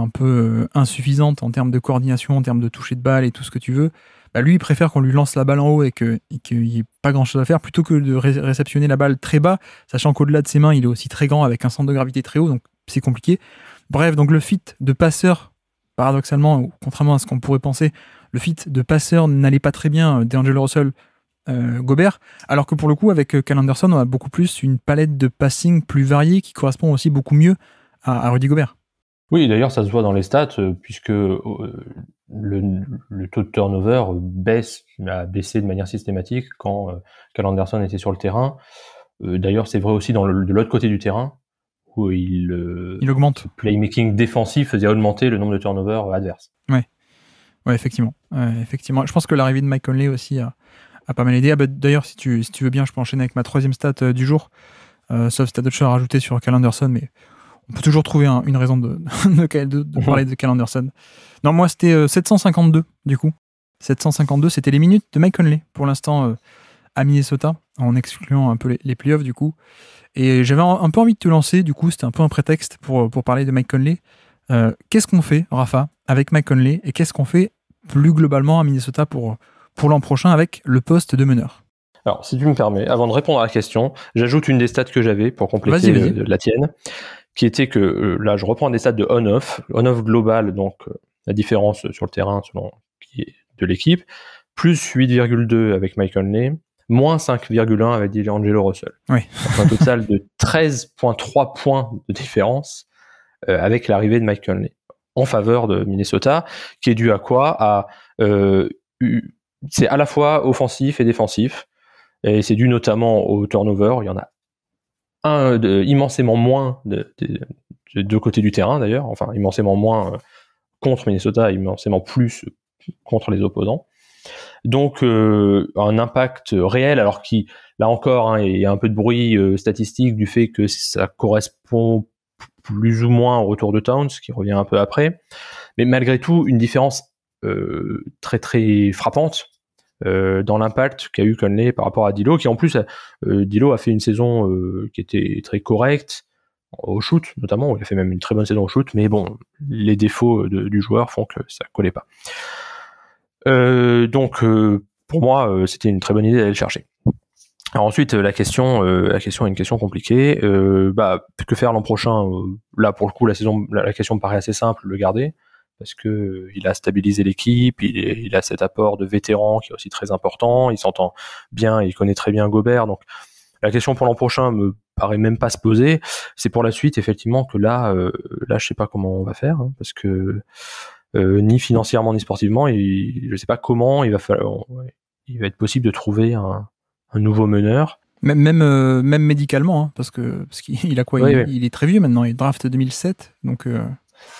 peu insuffisantes en termes de coordination, en termes de toucher de balle et tout ce que tu veux, bah lui, il préfère qu'on lui lance la balle en haut et qu'il n'y ait pas grand-chose à faire, plutôt que de réceptionner la balle très bas, sachant qu'au-delà de ses mains, il est aussi très grand, avec un centre de gravité très haut, donc c'est compliqué. Bref, donc le fit de passeur, paradoxalement, ou contrairement à ce qu'on pourrait penser, le fit de passeur n'allait pas très bien D'Angelo Russell, Gobert, alors que pour le coup, avec Kyle Anderson, on a beaucoup plus une palette de passing plus variée qui correspond aussi beaucoup mieux à Rudy Gobert.
Oui, d'ailleurs, ça se voit dans les stats, puisque le taux de turnover a baissé de manière systématique quand Kyle Anderson était sur le terrain. D'ailleurs, c'est vrai aussi de l'autre côté du terrain, où il
augmente.
Le playmaking défensif faisait augmenter le nombre de turnovers adverses.
Ouais, effectivement. Je pense que l'arrivée de Mike Conley aussi a pas mal aidé. D'ailleurs, si tu veux bien, je peux enchaîner avec ma troisième stat du jour, sauf si tu as d'autres choses à rajouter sur Kyle Anderson, mais on peut toujours trouver une raison de parler de Kyle Anderson. Non, moi, c'était 752, du coup. 752, c'était les minutes de Mike Conley, pour l'instant, à Minnesota, en excluant un peu les playoffs, du coup. Et j'avais un peu envie de te lancer, du coup, c'était un peu un prétexte pour parler de Mike Conley. Qu'est-ce qu'on fait, Rafa, avec Mike Conley, et qu'est-ce qu'on fait plus globalement à Minnesota pour l'an prochain avec le poste de meneur?
Alors, si tu me permets, avant de répondre à la question, j'ajoute une des stats que j'avais pour compléter la tienne, qui était que, là, je reprends des stats de on-off global, donc la différence sur le terrain selon qui est de l'équipe, plus 8,2 avec Mike Conley, moins 5,1 avec D'Angelo Russell.
Oui.
Donc un total de 13,3 points de différence avec l'arrivée de Mike Conley en faveur de Minnesota, qui est dû à quoi? C'est à la fois offensif et défensif, et c'est dû notamment au turnover. Il y en a immensément moins de deux côtés du terrain d'ailleurs, enfin immensément moins contre Minnesota, immensément plus contre les opposants. Donc un impact réel, alors qui, là encore, il y a un peu de bruit statistique du fait que ça correspond plus ou moins au retour de Towns, qui revient un peu après, mais malgré tout une différence très très frappante dans l'impact qu'a eu Conley par rapport à D'Lo, qui en plus D'Lo a fait une saison qui était très correcte au shoot notamment, il a fait même une très bonne saison au shoot, mais bon, les défauts du joueur font que ça collait pas. Donc pour moi c'était une très bonne idée d'aller le chercher. Alors ensuite, la question est une question compliquée. Que faire l'an prochain? Là, pour le coup, la question me paraît assez simple, le garder, parce que il a stabilisé l'équipe, il a cet apport de vétérans qui est aussi très important, il s'entend bien, il connaît très bien Gobert, donc la question pour l'an prochain me paraît même pas se poser. C'est pour la suite, effectivement, que là, je sais pas comment on va faire, hein, parce que ni financièrement ni sportivement, je sais pas comment il va être possible de trouver un nouveau meneur.
Même médicalement, hein, parce qu'il a quoi?
Oui,
il est très vieux maintenant, il draft 2007, donc...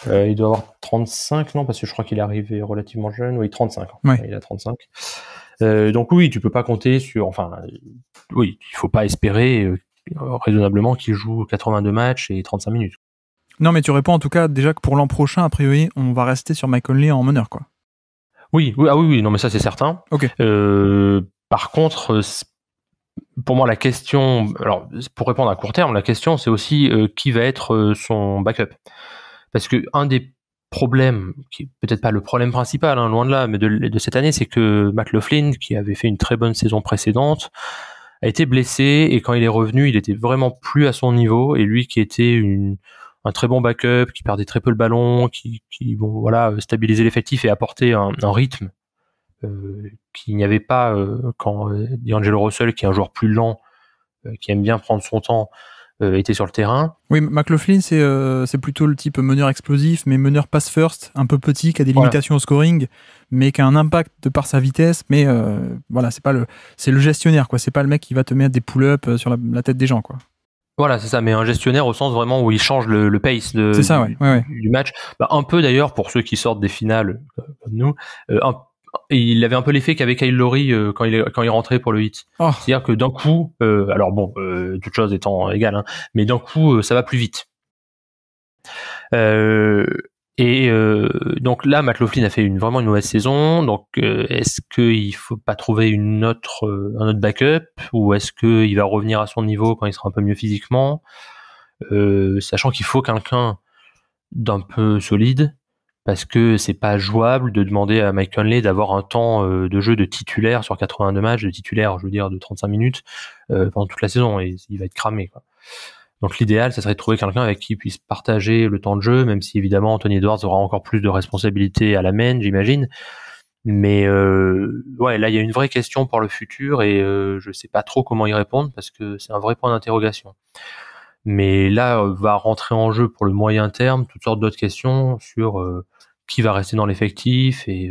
il doit avoir 35, non? Parce que je crois qu'il est arrivé relativement jeune. Oui, 35 ans.
Ouais.
Il a 35. Donc oui, tu peux pas compter sur... il faut pas espérer raisonnablement qu'il joue 82 matchs et 35 minutes.
Non, mais tu réponds en tout cas déjà que pour l'an prochain, a priori, on va rester sur Mike Conley en meneur, quoi.
Oui, non, mais ça c'est certain.
Ok.
Par contre, pour moi, la question... Alors, pour répondre à court terme, la question, c'est aussi qui va être son backup. Parce que un des problèmes, qui est peut-être pas le problème principal, hein, loin de là, mais de cette année, c'est que McLaughlin, qui avait fait une très bonne saison précédente, a été blessé, et quand il est revenu, il était vraiment plus à son niveau, et lui qui était un très bon backup, qui perdait très peu le ballon, qui stabilisait l'effectif et apportait un rythme qu'il n'y avait pas quand D'Angelo Russell, qui est un joueur plus lent, qui aime bien prendre son temps, était sur le terrain.
Oui, McLaughlin, c'est plutôt le type meneur explosif, mais meneur pass first, un peu petit, qui a des limitations au scoring, mais qui a un impact de par sa vitesse, mais c'est le gestionnaire, quoi. C'est pas le mec qui va te mettre des pull-ups sur la tête des gens, quoi.
Voilà, c'est ça, mais un gestionnaire au sens vraiment où il change le pace du match. Un peu d'ailleurs, pour ceux qui sortent des finales comme nous, il avait un peu l'effet qu'avait Kyle Lowry quand il rentrait pour le hit. Oh. C'est-à-dire que d'un coup, toutes choses étant égales, hein, mais d'un coup, ça va plus vite. Donc là, McLaughlin a fait vraiment une mauvaise saison. Donc, est-ce qu'il faut pas trouver un autre backup, ou est-ce qu'il va revenir à son niveau quand il sera un peu mieux physiquement, sachant qu'il faut quelqu'un d'un peu solide, parce que c'est pas jouable de demander à Mike Conley d'avoir un temps de jeu de titulaire sur 82 matchs, de titulaire, je veux dire, de 35 minutes pendant toute la saison, et il va être cramé, quoi. Donc l'idéal, ça serait de trouver quelqu'un avec qui il puisse partager le temps de jeu, même si évidemment Anthony Edwards aura encore plus de responsabilités à la main, j'imagine. Mais là il y a une vraie question pour le futur, et je sais pas trop comment y répondre, parce que c'est un vrai point d'interrogation. Mais là va rentrer en jeu pour le moyen terme toutes sortes d'autres questions sur qui va rester dans l'effectif, et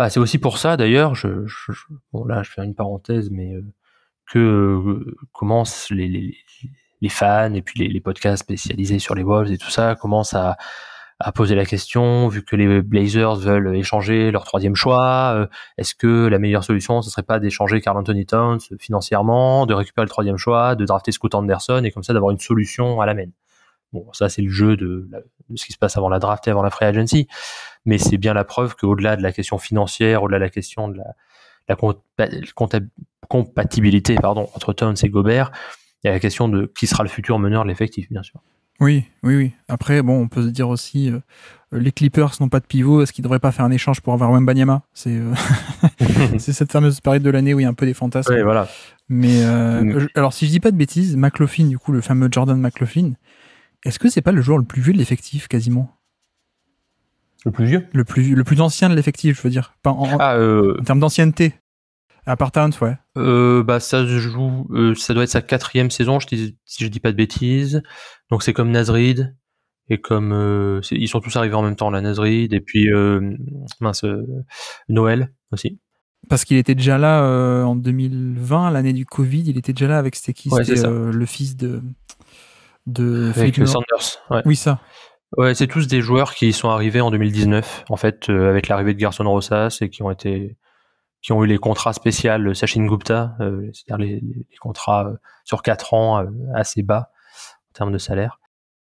c'est aussi pour ça d'ailleurs, là je fais une parenthèse, mais que commencent les fans et puis les podcasts spécialisés sur les Wolves et tout ça commencent à poser la question, vu que les Blazers veulent échanger leur 3e choix, est-ce que la meilleure solution, ce serait pas d'échanger Karl Anthony Towns financièrement, de récupérer le 3e choix, de drafter Scoot Anderson, et comme ça d'avoir une solution à la main. Bon, ça c'est le jeu de ce qui se passe avant la draft et avant la free agency, mais c'est bien la preuve qu'au-delà de la question financière, au-delà de la question de la compatibilité entre Towns et Gobert, il y a la question de qui sera le futur meneur de l'effectif, bien sûr.
Oui. Après, on peut se dire aussi, les Clippers n'ont pas de pivot, est-ce qu'ils ne devraient pas faire un échange pour avoir Wembanyama? C'est cette fameuse période de l'année où il y a un peu des fantasmes.
Oui, voilà.
Mais alors, si je dis pas de bêtises, McLaughlin, du coup, le fameux Jordan McLaughlin, est-ce que c'est pas le joueur le plus vieux de l'effectif, quasiment?
Le plus vieux?
Le plus ancien de l'effectif, je veux dire. En termes d'ancienneté. À part Towns, ouais.
Ça se joue, ça doit être sa 4e saison, si je dis pas de bêtises. Donc c'est comme Naz Reid, et comme ils sont tous arrivés en même temps, là, Naz Reid, et puis Noël aussi.
Parce qu'il était déjà là en 2020, l'année du Covid, il était déjà là avec c'était le fils de
avec Sanders. Ouais.
Oui, ça.
Ouais, c'est tous des joueurs qui sont arrivés en 2019, en fait, avec l'arrivée de Garçon Rosas, et qui ont eu les contrats spéciaux Sachin Gupta, c'est-à-dire les contrats sur 4 ans assez bas en termes de salaire.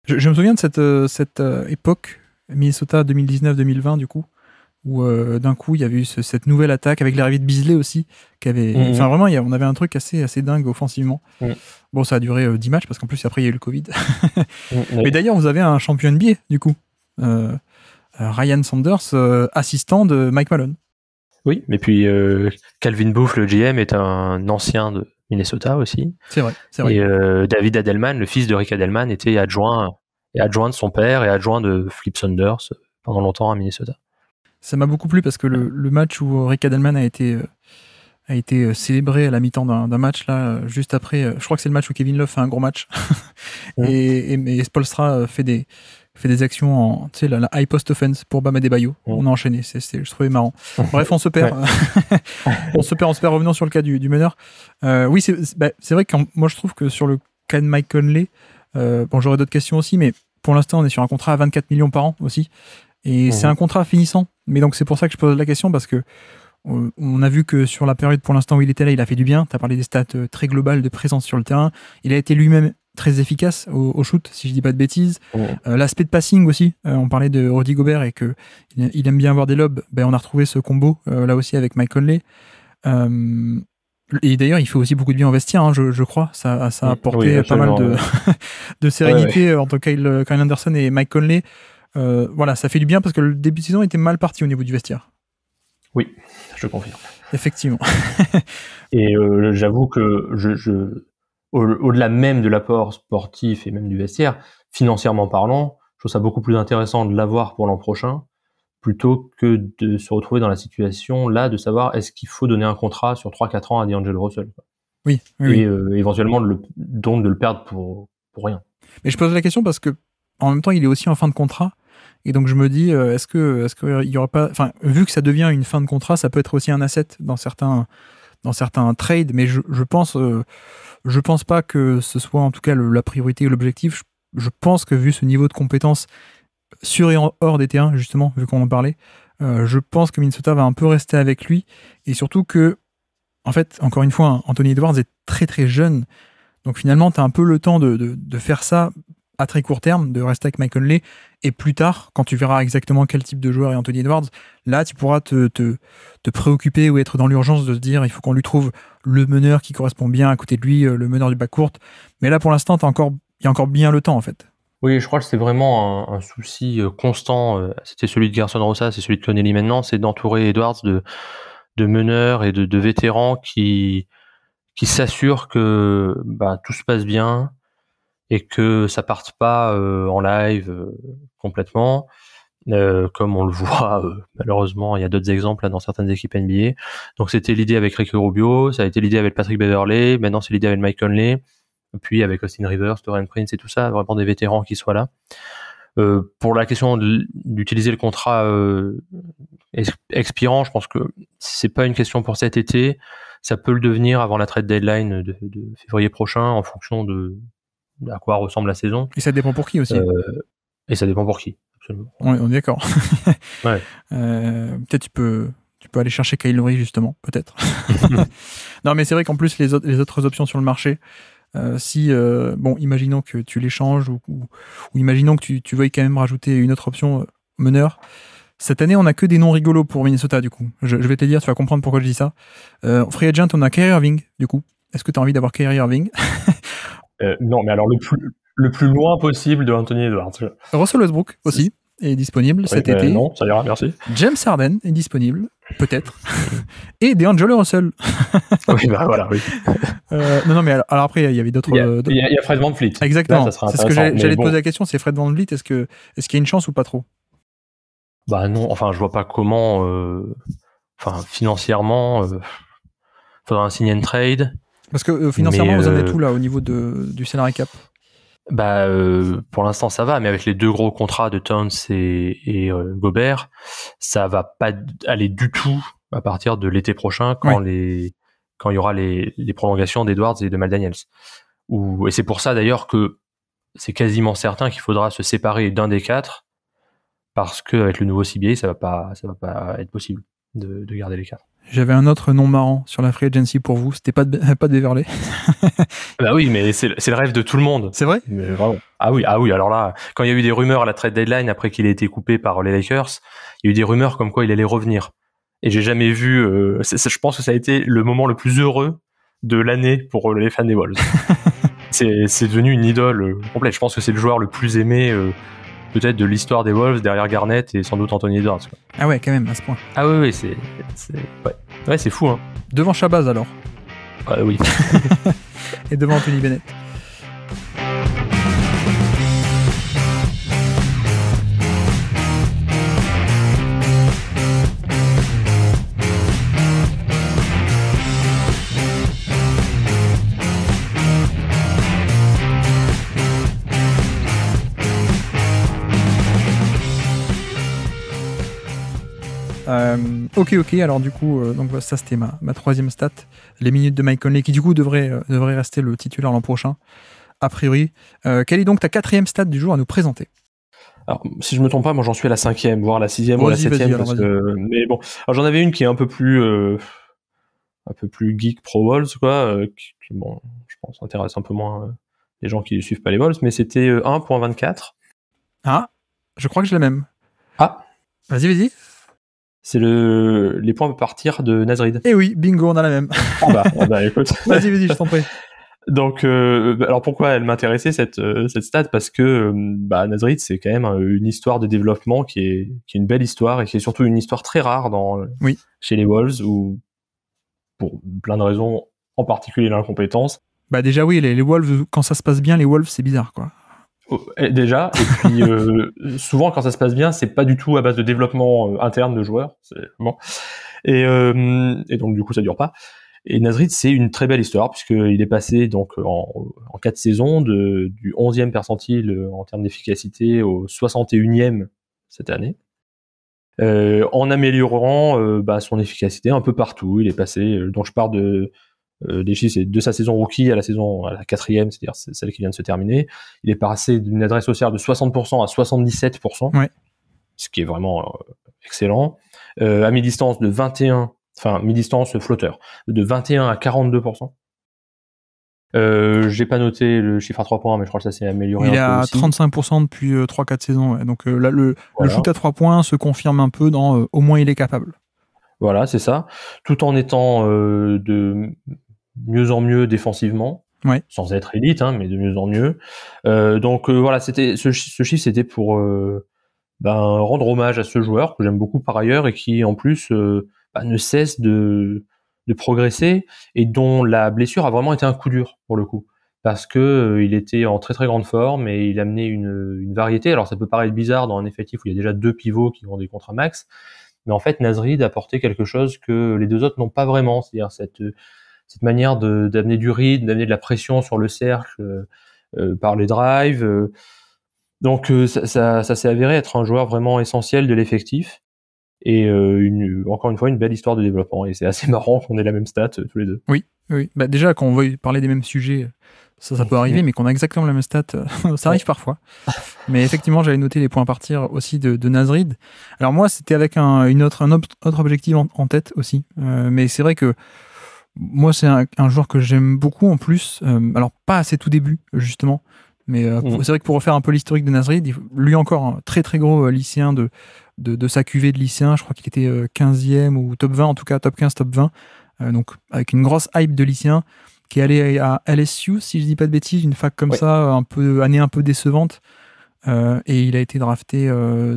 Je me souviens de cette époque, Minnesota 2019-2020 du coup, où d'un coup il y avait eu cette nouvelle attaque avec l'arrivée de Beasley aussi, qui avait, enfin vraiment on avait un truc assez dingue offensivement. Bon, ça a duré 10 matchs parce qu'en plus après il y a eu le Covid. Mais d'ailleurs vous avez un champion NBA du coup, Ryan Saunders, assistant de Mike Malone.
Oui, mais puis Calvin Booth, le GM, est un ancien de Minnesota aussi.
C'est vrai.
Et David Adelman, le fils de Rick Adelman, était adjoint de son père et adjoint de Flip Saunders pendant longtemps à Minnesota.
Ça m'a beaucoup plu parce que le match où Rick Adelman a été célébré à la mi-temps d'un match là, juste après, je crois que c'est le match où Kevin Love fait un gros match et Spoelstra fait des actions en, tu sais, la high post offense pour Bam Adebayo. On a enchaîné, je trouvais marrant. Bref, on se perd. on se perd. Revenons sur le cas du meneur. Oui, c'est vrai que moi je trouve que sur le cas de Mike Conley, j'aurais d'autres questions aussi, mais pour l'instant on est sur un contrat à 24 millions par an aussi. Et c'est un contrat finissant. Mais donc c'est pour ça que je pose la question, parce que on a vu que sur la période pour l'instant où il était là, il a fait du bien. Tu as parlé des stats très globales de présence sur le terrain. Il a été lui-même très efficace au shoot, si je dis pas de bêtises. L'aspect de passing aussi, on parlait de Rudy Gobert et qu'il aime bien avoir des lobes. On a retrouvé ce combo là aussi avec Mike Conley. Et d'ailleurs, il fait aussi beaucoup de bien en vestiaire, hein, je crois. Ça a apporté pas mal de sérénité entre Kyle Anderson et Mike Conley. Voilà, ça fait du bien parce que le début de saison était mal parti au niveau du vestiaire.
Oui, je confirme.
Effectivement.
Et j'avoue que au-delà même de l'apport sportif et même du vestiaire, financièrement parlant, je trouve ça beaucoup plus intéressant de l'avoir pour l'an prochain plutôt que de se retrouver dans la situation là de savoir est-ce qu'il faut donner un contrat sur 3-4 ans à D'Angelo Russell.
Oui.
Et éventuellement de le perdre pour rien.
Mais je pose la question parce que en même temps, il est aussi en fin de contrat. Et donc je me dis, est-ce qu'il y aurait pas, enfin, vu que ça devient une fin de contrat, ça peut être aussi un asset dans certains trades, mais je pense pas que ce soit en tout cas la priorité ou l'objectif. Je pense que vu ce niveau de compétence sur et hors des terrains, justement, vu qu'on en parlait, je pense que Minnesota va un peu rester avec lui, et surtout que, en fait, encore une fois, Anthony Edwards est très très jeune, donc finalement, tu as un peu le temps de faire ça à très court terme, de rester avec Mike Conley, et plus tard, quand tu verras exactement quel type de joueur est Anthony Edwards, là tu pourras te préoccuper ou être dans l'urgence de se dire il faut qu'on lui trouve le meneur qui correspond bien à côté de lui, le meneur du backcourt. Mais là pour l'instant, il y a encore bien le temps en fait.
Oui, je crois que c'est vraiment un souci constant. C'était celui de Gerson Rosas, c'est celui de Connelly maintenant, c'est d'entourer Edwards de meneurs et de vétérans qui s'assurent que tout se passe bien et que ça parte pas en live complètement, comme on le voit malheureusement. Il y a d'autres exemples là, dans certaines équipes NBA. Donc c'était l'idée avec Ricky Rubio, ça a été l'idée avec Patrick Beverley, maintenant c'est l'idée avec Mike Conley, puis avec Austin Rivers, Taurean Prince et tout ça, vraiment des vétérans qui soient là. Pour la question d'utiliser le contrat expirant, je pense que c'est pas une question pour cet été. Ça peut le devenir avant la trade deadline de février prochain, en fonction de à quoi ressemble la saison.
Et ça dépend pour qui aussi.
Et ça dépend pour qui, absolument.
On est d'accord.
Ouais.
Peut-être tu peux aller chercher Kyle Lowry justement, peut-être. Non, mais c'est vrai qu'en plus les autres options sur le marché, imaginons que tu l'échanges ou imaginons que tu veuilles quand même rajouter une autre option meneur. Cette année, on n'a que des noms rigolos pour Minnesota, du coup. Je vais te dire, tu vas comprendre pourquoi je dis ça. Free agent, on a Kyrie Irving, du coup. Est-ce que tu as envie d'avoir Kyrie Irving?
Non, mais alors le plus loin possible de Anthony Edwards.
Russell Westbrook aussi est disponible cet été.
Non, ça ira, merci.
James Harden est disponible, peut-être. Et D'Angelo Russell.
Oui, voilà, oui.
Non, mais alors après, il y avait d'autres.
Il y a Fred VanVleet.
Exactement.
Là,
c'est ce que j'allais te poser la question, c'est Fred VanVleet. Est-ce qu'il y a une chance ou pas trop?
Non, enfin, je vois pas comment. Financièrement, faudra un sign and trade.
Parce que financièrement, vous en êtes où là au niveau du salary cap?
Pour l'instant ça va, mais avec les deux gros contrats de Towns et Gobert, ça va pas aller du tout à partir de l'été prochain quand il y aura les prolongations d'Edwards et de McDaniels. Et c'est pour ça d'ailleurs que c'est quasiment certain qu'il faudra se séparer d'un des quatre, parce qu'avec le nouveau CBA, ça va pas être possible de garder les quatre.
J'avais un autre nom marrant sur la free agency pour vous, c'était pas de Beverley.
Oui, mais c'est le rêve de tout le monde.
C'est vrai?
Mais vraiment. Ah oui, alors là, quand il y a eu des rumeurs à la trade deadline après qu'il ait été coupé par les Lakers, il y a eu des rumeurs comme quoi il allait revenir. Et j'ai jamais vu, je pense que ça a été le moment le plus heureux de l'année pour les fans des Wolves. C'est devenu une idole complète. Je pense que c'est le joueur le plus aimé peut-être de l'histoire des Wolves derrière Garnett et sans doute Anthony Edwards, quoi.
Ah ouais, quand même, à ce point.
Ah oui, ouais, c'est fou, hein.
Devant Shabazz alors.
Oui.
Et devant Anthony Bennett. Ok, alors du coup, donc ça c'était ma troisième stat, les minutes de Mike Conley, qui du coup devrait rester le titulaire l'an prochain, a priori. Quelle est donc ta quatrième stat du jour à nous présenter?
Alors, si je me trompe pas, moi j'en suis à la 5e, voire la 6e ou la 7e, mais bon, alors j'en avais une qui est un peu plus geek pro Wolves, quoi, qui, bon, je pense intéresse un peu moins les gens qui suivent pas les Wolves, mais c'était 1.24.
Ah, je crois que je l'ai même.
Ah,
vas-y.
C'est les points à partir de Nasrid.
Eh oui, bingo, on a la même.
Ah bah écoute.
Vas-y, je t'en prie.
Donc, alors pourquoi elle m'intéressait cette stat? Parce que Nasrid, c'est quand même une histoire de développement qui est une belle histoire et qui est surtout une histoire très rare chez les Wolves, où pour plein de raisons, en particulier l'incompétence.
Bah déjà oui, les Wolves, quand ça se passe bien, les Wolves c'est bizarre, quoi.
Déjà, et puis souvent quand ça se passe bien, c'est pas du tout à base de développement interne de joueurs, c'est bon. Et donc du coup ça dure pas. Et Nasrid, c'est une très belle histoire puisqu'il est passé donc en 4 saisons du 11e percentile en termes d'efficacité au 61e cette année, en améliorant son efficacité un peu partout. Il est passé, donc je pars des chiffres, c'est de sa saison rookie à la 4e, c'est-à-dire celle qui vient de se terminer. Il est passé d'une adresse au cerf de 60% à 77%,
ouais.
Ce qui est vraiment excellent. À mi-distance mi-distance flotteur, de 21 à 42%. J'ai pas noté le chiffre à 3 points, mais je crois que ça s'est amélioré un peu aussi.
Il est à 35% depuis 3-4 saisons, ouais. Donc là, le shoot à 3 points se confirme un peu dans au moins il est capable.
Voilà, c'est ça. Tout en étant de mieux en mieux défensivement,
ouais.
Sans être élite, mais de mieux en mieux. Donc voilà, c'était ce chiffre, c'était pour rendre hommage à ce joueur que j'aime beaucoup par ailleurs et qui en plus ne cesse de progresser et dont la blessure a vraiment été un coup dur pour le coup, parce que il était en très très grande forme et il amenait une variété. Alors ça peut paraître bizarre dans un effectif où il y a déjà 2 pivots qui ont des contrats max, mais en fait Nasrid apportait quelque chose que les deux autres n'ont pas vraiment, c'est-à-dire cette manière d'amener du rythme, d'amener de la pression sur le cercle par les drives. Donc ça s'est avéré être un joueur vraiment essentiel de l'effectif et encore une fois une belle histoire de développement, et c'est assez marrant qu'on ait la même stat tous les deux.
Oui. Bah, déjà qu'on veuille parler des mêmes sujets, ça peut arriver, mais qu'on a exactement la même stat, ça arrive parfois. Mais effectivement, j'avais noté les points à partir aussi de Nasrid. Alors moi, c'était avec un autre objectif en tête aussi, mais c'est vrai que moi, c'est un joueur que j'aime beaucoup en plus. Alors, pas à ses tout débuts, justement. Mais c'est vrai que pour refaire un peu l'historique de Nasrid, lui encore, un très très gros lycéen de sa cuvée de lycéen. Je crois qu'il était 15e ou top 20, en tout cas top 15, top 20. Donc, avec une grosse hype de lycéen, qui est allé à LSU, si je dis pas de bêtises, une fac comme ça, année un peu décevante. Et il a été drafté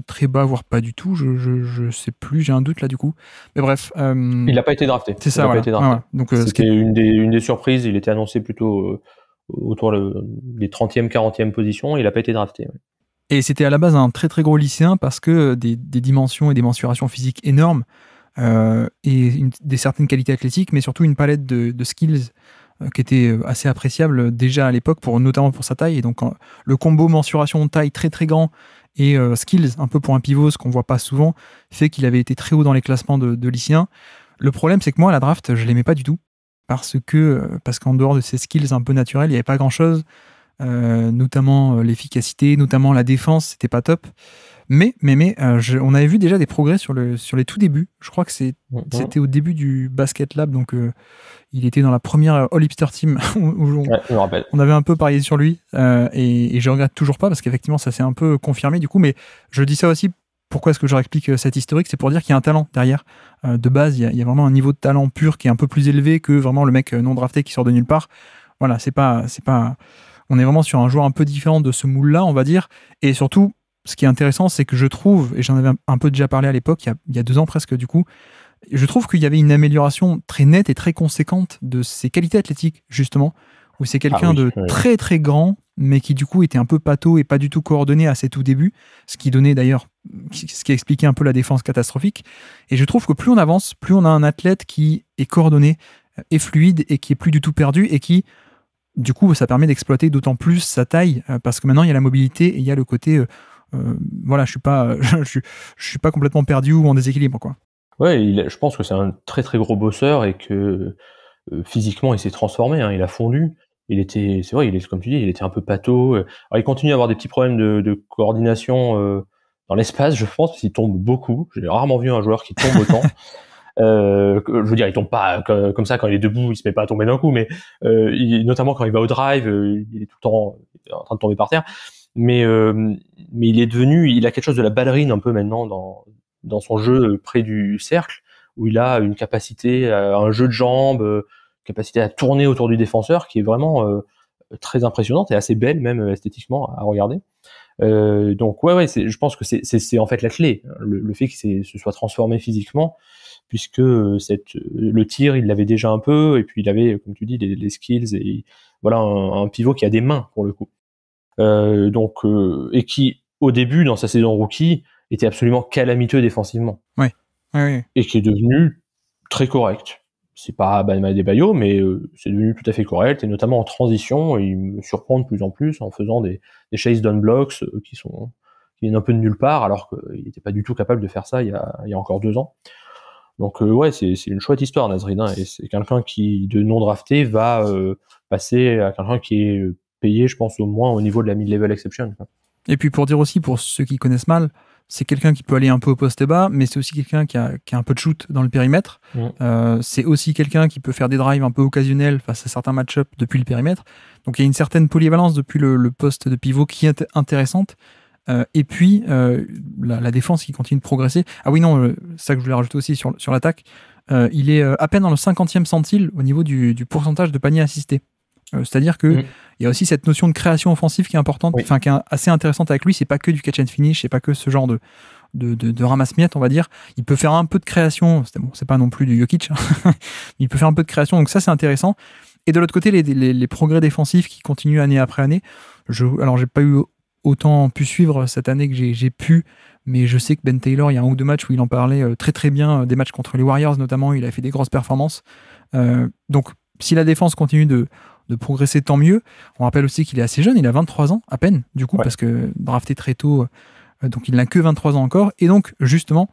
très bas, voire pas du tout. Je sais plus, j'ai un doute là du coup. Mais bref.
Il n'a pas été drafté.
C'est ça, voilà.
Donc, c'était une des surprises. Il était annoncé plutôt autour des 30e, 40e positions. Il n'a pas été drafté. Ouais.
Et c'était à la base un très très gros lycéen parce que des dimensions et des mensurations physiques énormes et des certaines qualités athlétiques, mais surtout une palette de skills qui était assez appréciable déjà à l'époque, notamment pour sa taille. Et donc le combo mensuration taille très très grand et skills un peu pour un pivot, ce qu'on voit pas souvent, fait qu'il avait été très haut dans les classements de lycéens. Le problème, c'est que moi à la draft, je l'aimais pas du tout parce qu'en dehors de ses skills un peu naturels, il y avait pas grand chose, notamment l'efficacité, notamment la défense, c'était pas top. Mais on avait vu déjà des progrès sur les tout débuts. Je crois que c'était au début du Basket Lab, donc il était dans la première All-Hipster Team où
je me rappelle.
On avait un peu parié sur lui et je regrette toujours pas parce qu'effectivement ça s'est un peu confirmé du coup. Mais je dis ça aussi, pourquoi est-ce que je réexplique cette historique, c'est pour dire qu'il y a un talent derrière. De base, il y a vraiment un niveau de talent pur qui est un peu plus élevé que vraiment le mec non drafté qui sort de nulle part. Voilà, c'est pas. On est vraiment sur un joueur un peu différent de ce moule-là, on va dire, et surtout ce qui est intéressant, c'est que je trouve, et j'en avais un peu déjà parlé à l'époque, il y a 2 ans presque du coup, je trouve qu'il y avait une amélioration très nette et très conséquente de ses qualités athlétiques, justement, où c'est quelqu'un de très très grand, mais qui du coup était un peu pâteau et pas du tout coordonné à ses tout débuts, ce qui donnait d'ailleurs, ce qui expliquait un peu la défense catastrophique. Et je trouve que plus on avance, plus on a un athlète qui est coordonné, est fluide et qui est plus du tout perdu et qui, du coup, ça permet d'exploiter d'autant plus sa taille, parce que maintenant il y a la mobilité et il y a le côté, voilà, je suis pas complètement perdu ou en déséquilibre, quoi.
Ouais, je pense que c'est un très très gros bosseur et que physiquement il s'est transformé, hein, il a fondu. C'est vrai, comme tu dis, il était un peu pâteau. Alors il continue à avoir des petits problèmes de coordination dans l'espace, je pense, parce qu'il tombe beaucoup. J'ai rarement vu un joueur qui tombe autant. Je veux dire, il tombe pas comme ça quand il est debout, il se met pas à tomber d'un coup, mais notamment quand il va au drive, il est tout le temps en train de tomber par terre. Mais il a quelque chose de la ballerine un peu maintenant dans son jeu près du cercle, où il a une capacité à un jeu de jambes, capacité à tourner autour du défenseur qui est vraiment très impressionnante et assez belle même esthétiquement à regarder. Donc ouais, je pense que c'est en fait la clé, le fait qu'il se soit transformé physiquement, puisque le tir il l'avait déjà un peu, et puis il avait, comme tu dis, les skills, et voilà un pivot qui a des mains pour le coup. Et qui au début dans sa saison rookie était absolument calamiteux défensivement.
Ouais.
Et qui est devenu très correct. C'est pas Bam Adebayo, mais c'est devenu tout à fait correct, et notamment en transition, il me surprend de plus en plus en faisant des chase down blocks qui viennent un peu de nulle part, alors qu'il n'était pas du tout capable de faire ça il y a encore 2 ans. Donc ouais, c'est une chouette histoire, Nasrid, hein, et c'est quelqu'un qui, de non drafté, va passer à quelqu'un qui est payé, je pense, au moins au niveau de la mid-level exception, quoi.
Et puis pour dire aussi, pour ceux qui connaissent mal, c'est quelqu'un qui peut aller un peu au poste bas, mais c'est aussi quelqu'un qui a un peu de shoot dans le périmètre. C'est aussi quelqu'un qui peut faire des drives un peu occasionnels face à certains match-ups depuis le périmètre. Donc il y a une certaine polyvalence depuis le poste de pivot qui est intéressante. Et puis la défense qui continue de progresser. Ah oui, non, ça que je voulais rajouter aussi sur l'attaque. Il est à peine dans le 50e centile au niveau du pourcentage de paniers assistés. C'est-à-dire que il y a aussi cette notion de création offensive qui est importante, enfin qui est assez intéressante avec lui. C'est pas que du catch and finish, c'est pas que ce genre de ramasse-miettes, on va dire. Il peut faire un peu de création. C'est pas non plus du Jokic. Il peut faire un peu de création, donc ça c'est intéressant. Et de l'autre côté, les progrès défensifs qui continuent année après année. Alors j'ai pas eu autant pu suivre cette année que j'ai pu, mais je sais que Ben Taylor, il y a 1 ou 2 matchs où il en parlait très très bien, des matchs contre les Warriors notamment, il a fait des grosses performances. Donc si la défense continue de progresser, tant mieux. On rappelle aussi qu'il est assez jeune, il a 23 ans à peine, du coup, parce que drafté très tôt, donc il n'a que 23 ans encore. Et donc, justement,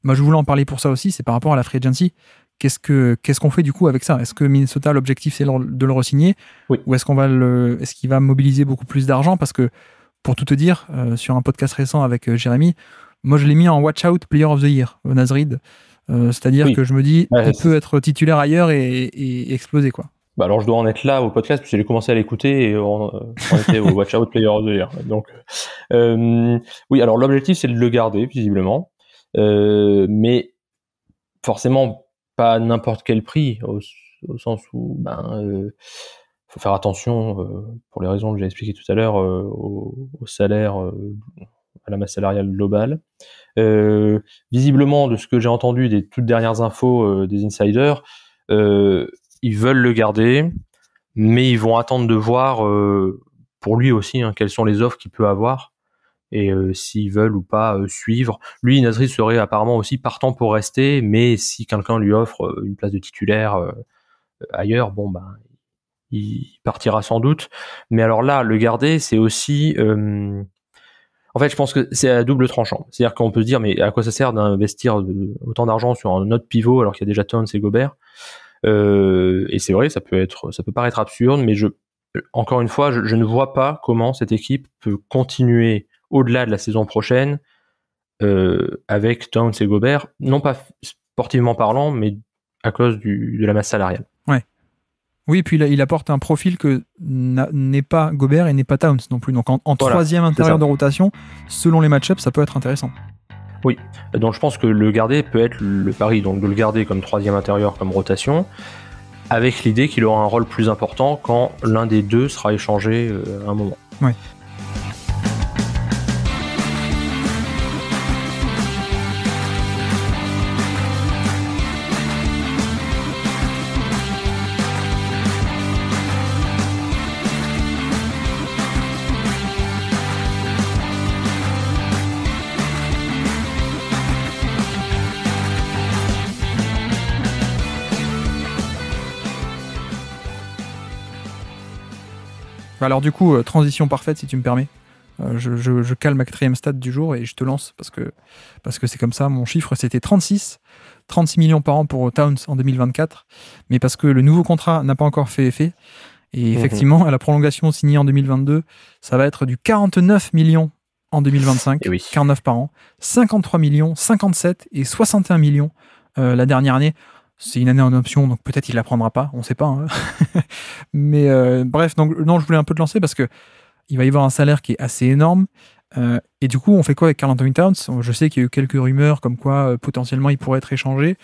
moi je voulais en parler pour ça aussi, c'est par rapport à la free agency. Qu'est-ce qu'on fait du coup avec ça? Est-ce que Minnesota, l'objectif c'est de le re-signer? Ou est-ce qu'il va mobiliser beaucoup plus d'argent? Parce que, pour tout te dire, sur un podcast récent avec Jérémy, moi je l'ai mis en Watch Out Player of the Year, Nasrid. C'est-à-dire que je me dis, il peut être titulaire ailleurs et exploser, quoi.
Bah alors je dois en être là au podcast, puisque j'ai commencé à l'écouter et on était au Watch Out Player of the Year. Donc oui, alors l'objectif c'est de le garder visiblement, mais forcément pas à n'importe quel prix, au sens où faut faire attention pour les raisons que j'ai expliquées tout à l'heure au salaire, à la masse salariale globale. Visiblement, de ce que j'ai entendu des toutes dernières infos des insiders, ils veulent le garder, mais ils vont attendre de voir pour lui aussi quelles sont les offres qu'il peut avoir, et s'ils veulent ou pas suivre. Lui, Nasrid serait apparemment aussi partant pour rester, mais si quelqu'un lui offre une place de titulaire ailleurs, il partira sans doute. Mais alors là, le garder, c'est aussi... En fait, je pense que c'est à double tranchant. C'est-à-dire qu'on peut se dire, mais à quoi ça sert d'investir autant d'argent sur un autre pivot alors qu'il y a déjà Towns et Gobert? Et c'est vrai, ça peut paraître absurde, mais encore une fois, je ne vois pas comment cette équipe peut continuer au-delà de la saison prochaine avec Towns et Gobert, non pas sportivement parlant, mais à cause de la masse salariale.
Ouais. Oui, puis il apporte un profil que n'est pas Gobert et n'est pas Towns non plus. Donc en troisième intérieur de rotation, selon les match-ups, ça peut être intéressant.
Oui, donc je pense que le garder peut être le pari, donc de le garder comme troisième intérieur, comme rotation, avec l'idée qu'il aura un rôle plus important quand l'un des deux sera échangé à un moment.
Ouais. Alors du coup, transition parfaite si tu me permets. Je cale ma 4e stat du jour et je te lance parce que c'est comme ça. Mon chiffre, c'était 36 millions par an pour Towns en 2024, mais parce que le nouveau contrat n'a pas encore fait effet. Et effectivement, à la prolongation signée en 2022, ça va être du 49 millions en 2025, 49 par an, 53 millions, 57 et 61 millions la dernière année. C'est une année en option, donc peut-être il la prendra pas, on sait pas. Hein. Mais bref, donc non, je voulais un peu te lancer parce que il va y avoir un salaire qui est assez énorme. Et du coup, on fait quoi avec Karl Anthony Towns ? Je sais qu'il y a eu quelques rumeurs comme quoi potentiellement il pourrait être échangé.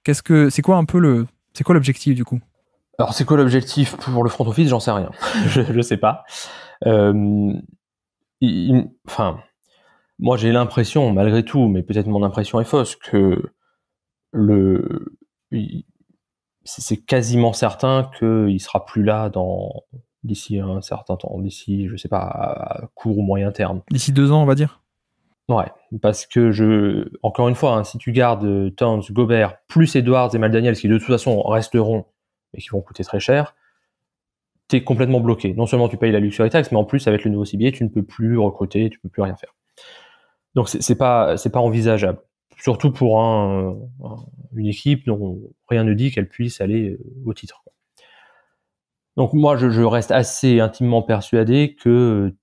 C'est quoi l'objectif du coup ?
Alors, c'est quoi l'objectif pour le front office ? J'en sais rien. je sais pas. Moi, j'ai l'impression, malgré tout, mais peut-être mon impression est fausse, que c'est quasiment certain qu'il sera plus là d'ici un certain temps, d'ici, je sais pas, à court ou moyen terme.
D'ici 2 ans, on va dire ?
Ouais, parce que encore une fois, si tu gardes Towns, Gobert, plus Edwards et McDaniels, qui de toute façon resteront, et qui vont coûter très cher, t'es complètement bloqué. Non seulement tu payes la luxury tax, mais en plus, avec le nouveau CBA, tu ne peux plus recruter, tu peux plus rien faire. Donc c'est pas envisageable. Surtout pour une équipe dont rien ne dit qu'elle puisse aller au titre. Donc moi, je reste assez intimement persuadé que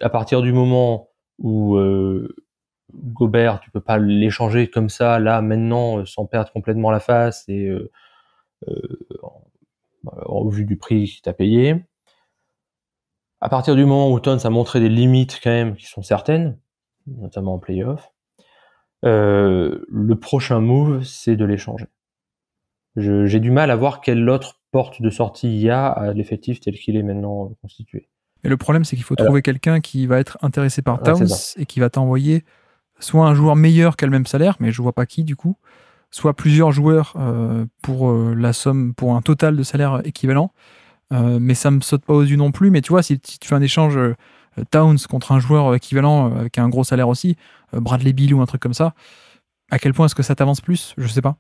à partir du moment où Gobert, tu peux pas l'échanger comme ça, là, maintenant, sans perdre complètement la face et au vu du prix qu'il t'a payé. À partir du moment où Towns a montré des limites quand même qui sont certaines, notamment en play-off, le prochain move, c'est de l'échanger. J'ai du mal à voir quelle autre porte de sortie il y a à l'effectif tel qu'il est maintenant constitué.
Et le problème, c'est qu'il faut trouver quelqu'un qui va être intéressé par Towns et qui va t'envoyer soit un joueur meilleur qu'à le même salaire, mais je vois pas qui du coup, soit plusieurs joueurs pour la somme, pour un total de salaire équivalent. Mais ça me saute pas aux yeux non plus. Mais tu vois, si tu fais un échange Towns contre un joueur équivalent avec un gros salaire aussi, Bradley Beal ou un truc comme ça, à quel point est-ce que ça t'avance plus ? Je sais pas.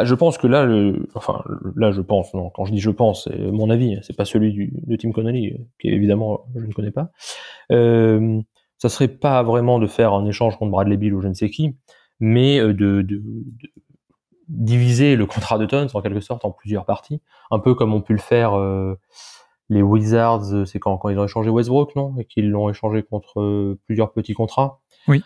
Je pense que là, je pense, non, quand je dis je pense, c'est mon avis, c'est pas celui de Tim Connolly, qui évidemment je ne connais pas. Ça serait pas vraiment de faire un échange contre Bradley Beal ou je ne sais qui, mais de diviser le contrat de Towns en quelque sorte en plusieurs parties, un peu comme ont pu le faire les Wizards, c'est quand ils ont échangé Westbrook, non ? Et qu'ils l'ont échangé contre plusieurs petits contrats.
Oui.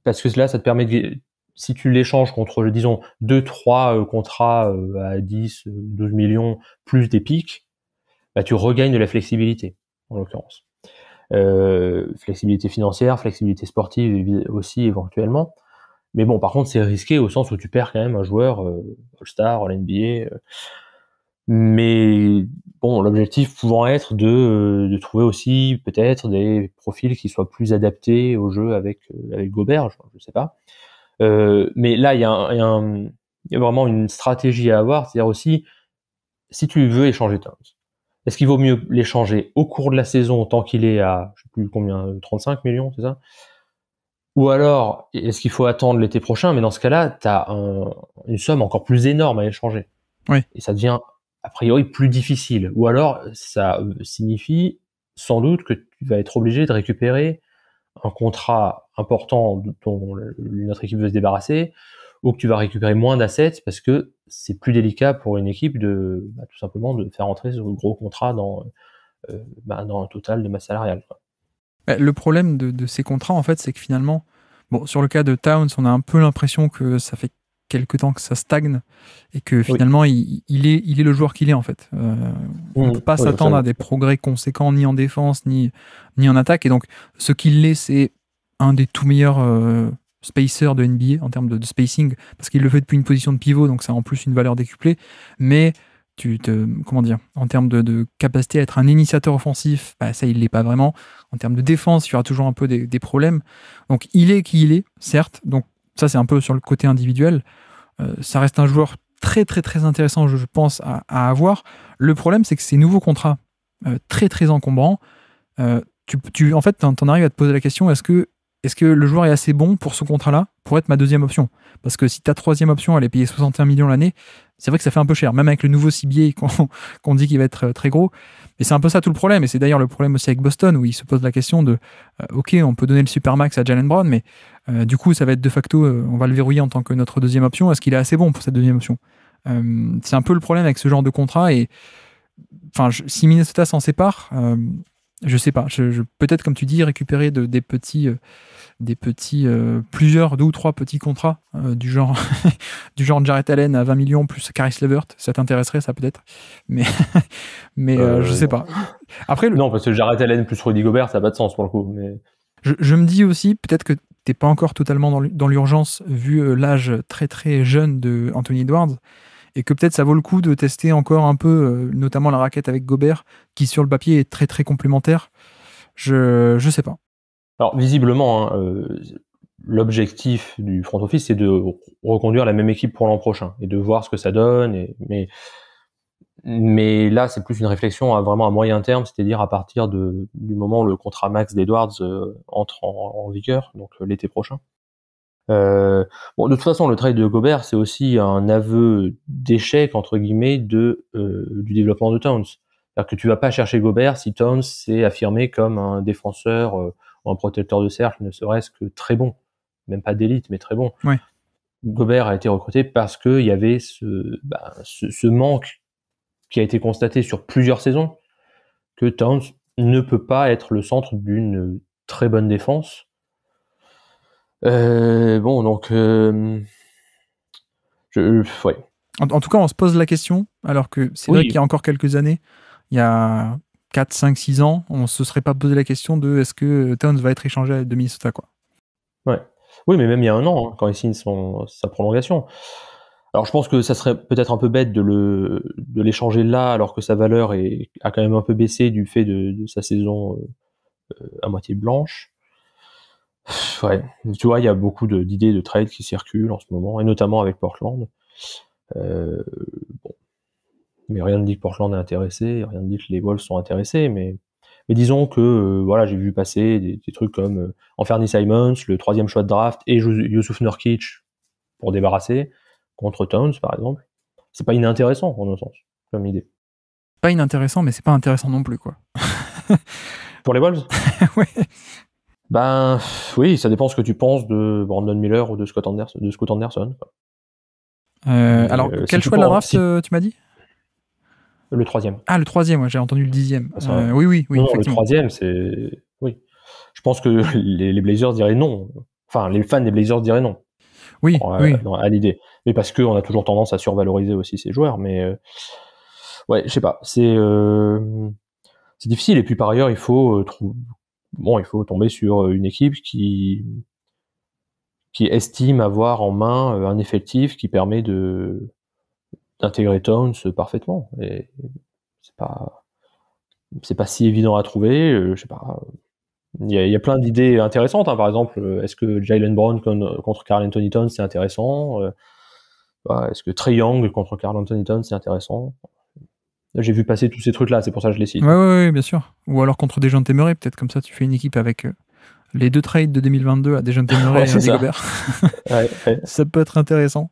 Parce que là, ça te permet si tu l'échanges contre, disons, 2-3 contrats à 10, 12 millions, plus des pics, tu regagnes de la flexibilité, en l'occurrence. Flexibilité financière, flexibilité sportive aussi, éventuellement. Mais bon, par contre, c'est risqué au sens où tu perds quand même un joueur All-Star, All-NBA. Mais bon, l'objectif pouvant être de trouver aussi peut-être des profils qui soient plus adaptés au jeu avec Gobert, je sais pas. Mais là, il y a vraiment une stratégie à avoir, c'est-à-dire aussi, si tu veux échanger Towns, est-ce qu'il vaut mieux l'échanger au cours de la saison tant qu'il est à, je sais plus combien, 35 millions, c'est ça ? Ou alors, est-ce qu'il faut attendre l'été prochain ? Mais dans ce cas-là, t'as une somme encore plus énorme à échanger.
Oui.
Et ça devient, a priori, plus difficile. Ou alors, ça signifie sans doute que tu vas être obligé de récupérer un contrat important dont notre équipe veut se débarrasser, ou que tu vas récupérer moins d'assets parce que c'est plus délicat pour une équipe de tout simplement de faire entrer ce gros contrat dans un total de masse salariale.
Le problème de ces contrats, en fait, c'est que finalement, bon, sur le cas de Towns, on a un peu l'impression que ça fait quelque temps que ça stagne et que finalement, il est le joueur qu'il est, en fait. On ne peut pas s'attendre à des progrès conséquents ni en défense ni en attaque. Et donc, ce qu'il est, c'est un des tout meilleurs spacers de NBA en termes de spacing, parce qu'il le fait depuis une position de pivot, donc ça a en plus une valeur décuplée. Mais en termes de capacité à être un initiateur offensif, ça il l'est pas vraiment. En termes de défense, il y aura toujours un peu des problèmes. Donc il est qui il est, certes. Donc ça c'est un peu sur le côté individuel. Ça reste un joueur très très très intéressant, je pense, à avoir. Le problème c'est que ces nouveaux contrats très très encombrants, en fait t'en arrives à te poser la question, est-ce que le joueur est assez bon pour ce contrat-là pour être ma deuxième option ? Parce que si ta troisième option, elle est payée 61 millions l'année, c'est vrai que ça fait un peu cher. Même avec le nouveau CBA qu'on dit qu'il va être très gros, Et c'est un peu ça tout le problème, et c'est d'ailleurs le problème aussi avec Boston, où il se pose la question de ok, on peut donner le supermax à Jaylen Brown, mais du coup, ça va être de facto, on va le verrouiller en tant que notre deuxième option. Est-ce qu'il est assez bon pour cette deuxième option? C'est un peu le problème avec ce genre de contrat, et enfin, si Minnesota s'en sépare, je sais pas, peut-être comme tu dis, récupérer des petits, plusieurs, 2 ou 3 petits contrats du genre Jarrett Allen à 20 millions plus Caris LeVert, ça t'intéresserait ça peut-être, mais je sais pas. Après,
non, parce que Jarrett Allen plus Rudy Gobert, ça n'a pas de sens pour le coup. Mais
je me dis aussi peut-être que t'es pas encore totalement dans l'urgence vu l'âge très très jeune de Anthony Edwards, et que peut-être ça vaut le coup de tester encore un peu, notamment la raquette avec Gobert, qui sur le papier est très très complémentaire. Je sais pas.
Alors visiblement, l'objectif du front office, c'est de reconduire la même équipe pour l'an prochain et de voir ce que ça donne. Mais là, c'est plus une réflexion vraiment à moyen terme, c'est-à-dire à partir du moment où le contrat max d'Edwards entre en vigueur, donc l'été prochain. De toute façon, le trade de Gobert, c'est aussi un aveu d'échec entre guillemets du développement de Towns. C'est-à-dire que tu vas pas chercher Gobert si Towns s'est affirmé comme un défenseur ou un protecteur de cercle, ne serait-ce que très bon, même pas d'élite, mais très bon.
Ouais.
Gobert a été recruté parce que il y avait ce manque qui a été constaté sur plusieurs saisons, que Towns ne peut pas être le centre d'une très bonne défense. Donc, ouais.
En tout cas, on se pose la question, alors que c'est vrai qu'il y a encore quelques années, il y a 4, 5, 6 ans, on se serait pas posé la question de est-ce que Towns va être échangé de Minnesota, quoi.
Ouais. Oui, mais même il y a un an, quand il signe sa prolongation. Alors, je pense que ça serait peut-être un peu bête de l'échanger là, alors que sa valeur a quand même un peu baissé du fait de sa saison à moitié blanche. Ouais, tu vois, il y a beaucoup d'idées de trade qui circulent en ce moment, et notamment avec Portland. Bon. Mais rien ne dit que Portland est intéressé, rien ne dit que les Wolves sont intéressés, mais disons que voilà, j'ai vu passer des trucs comme Anthony Simons, le 3e choix de draft, et Yusuf Nurkic pour débarrasser contre Towns, par exemple. C'est pas inintéressant, en un sens, comme idée.
Pas inintéressant, mais c'est pas intéressant non plus, quoi.
Pour les Wolves?
Ouais.
Ben oui, ça dépend ce que tu penses de Brandon Miller ou de Scott Anderson.
Alors, quel choix de la draft tu m'as dit?
Le 3e.
Ah, le 3e, ouais, j'ai entendu le 10e. Oui,
non,
effectivement.
Le 3e, c'est... Oui. Je pense que les Blazers diraient non. Enfin, les fans des Blazers diraient non.
Oui, oui.
À l'idée. Mais parce qu'on a toujours tendance à survaloriser aussi ces joueurs. Mais ouais, je sais pas. C'est difficile. Et puis par ailleurs, il faut tomber sur une équipe qui estime avoir en main un effectif qui permet d'intégrer Towns parfaitement. Et c'est pas si évident à trouver. Je sais pas. Il y a plein d'idées intéressantes. Par exemple, est-ce que Jaylen Brown contre Karl Anthony Towns c'est intéressant? Est-ce que Trae Young contre Karl Anthony Towns c'est intéressant? J'ai vu passer tous ces trucs-là, c'est pour ça que je les cite.
Ouais, bien sûr. Ou alors contre Dejounte Murray, peut-être comme ça, tu fais une équipe avec les 2 trades de 2022 à Dejounte Murray et Rudy Gobert.
Ouais.
Ça peut être intéressant.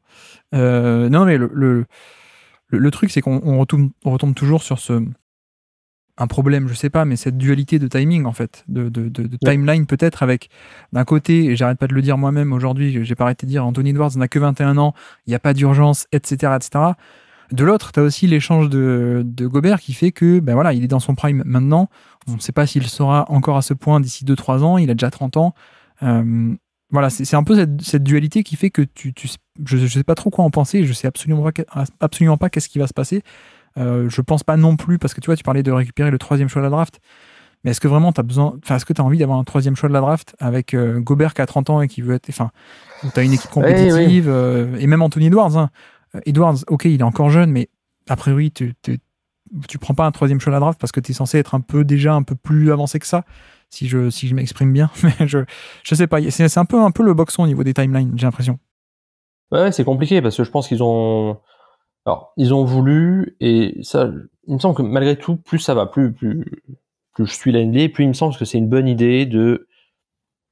Non, mais le truc, c'est qu'on retombe toujours sur un problème, je sais pas, mais cette dualité de timing, en fait, de timeline peut-être, avec d'un côté, et j'arrête pas de le dire moi-même aujourd'hui, j'ai pas arrêté de dire Anthony Edwards n'a que 21 ans, il n'y a pas d'urgence, etc. De l'autre, tu as aussi l'échange de Gobert qui fait que ben voilà, il est dans son prime maintenant. On ne sait pas s'il sera encore à ce point d'ici 2-3 ans. Il a déjà 30 ans. Voilà, c'est un peu cette dualité qui fait que je sais pas trop quoi en penser. Je sais absolument pas qu'est-ce qui va se passer. Je pense pas non plus, parce que tu vois, tu parlais de récupérer le 3e choix de la draft. Mais est-ce que vraiment tu as besoin, est-ce que tu as envie d'avoir un 3e choix de la draft avec Gobert qui a 30 ans et qui veut être, où tu as une équipe compétitive, et même Anthony Edwards, hein. Edwards, ok, il est encore jeune, mais a priori, tu prends pas un 3e choix de la draft parce que tu es censé être déjà un peu plus avancé que ça, si je m'exprime bien. Mais je sais pas, c'est un peu le boxon au niveau des timelines, j'ai l'impression.
Ouais, c'est compliqué parce que je pense qu'ils ont voulu, et ça, il me semble que malgré tout, plus ça va, plus je suis la NBA, plus il me semble que c'est une bonne idée de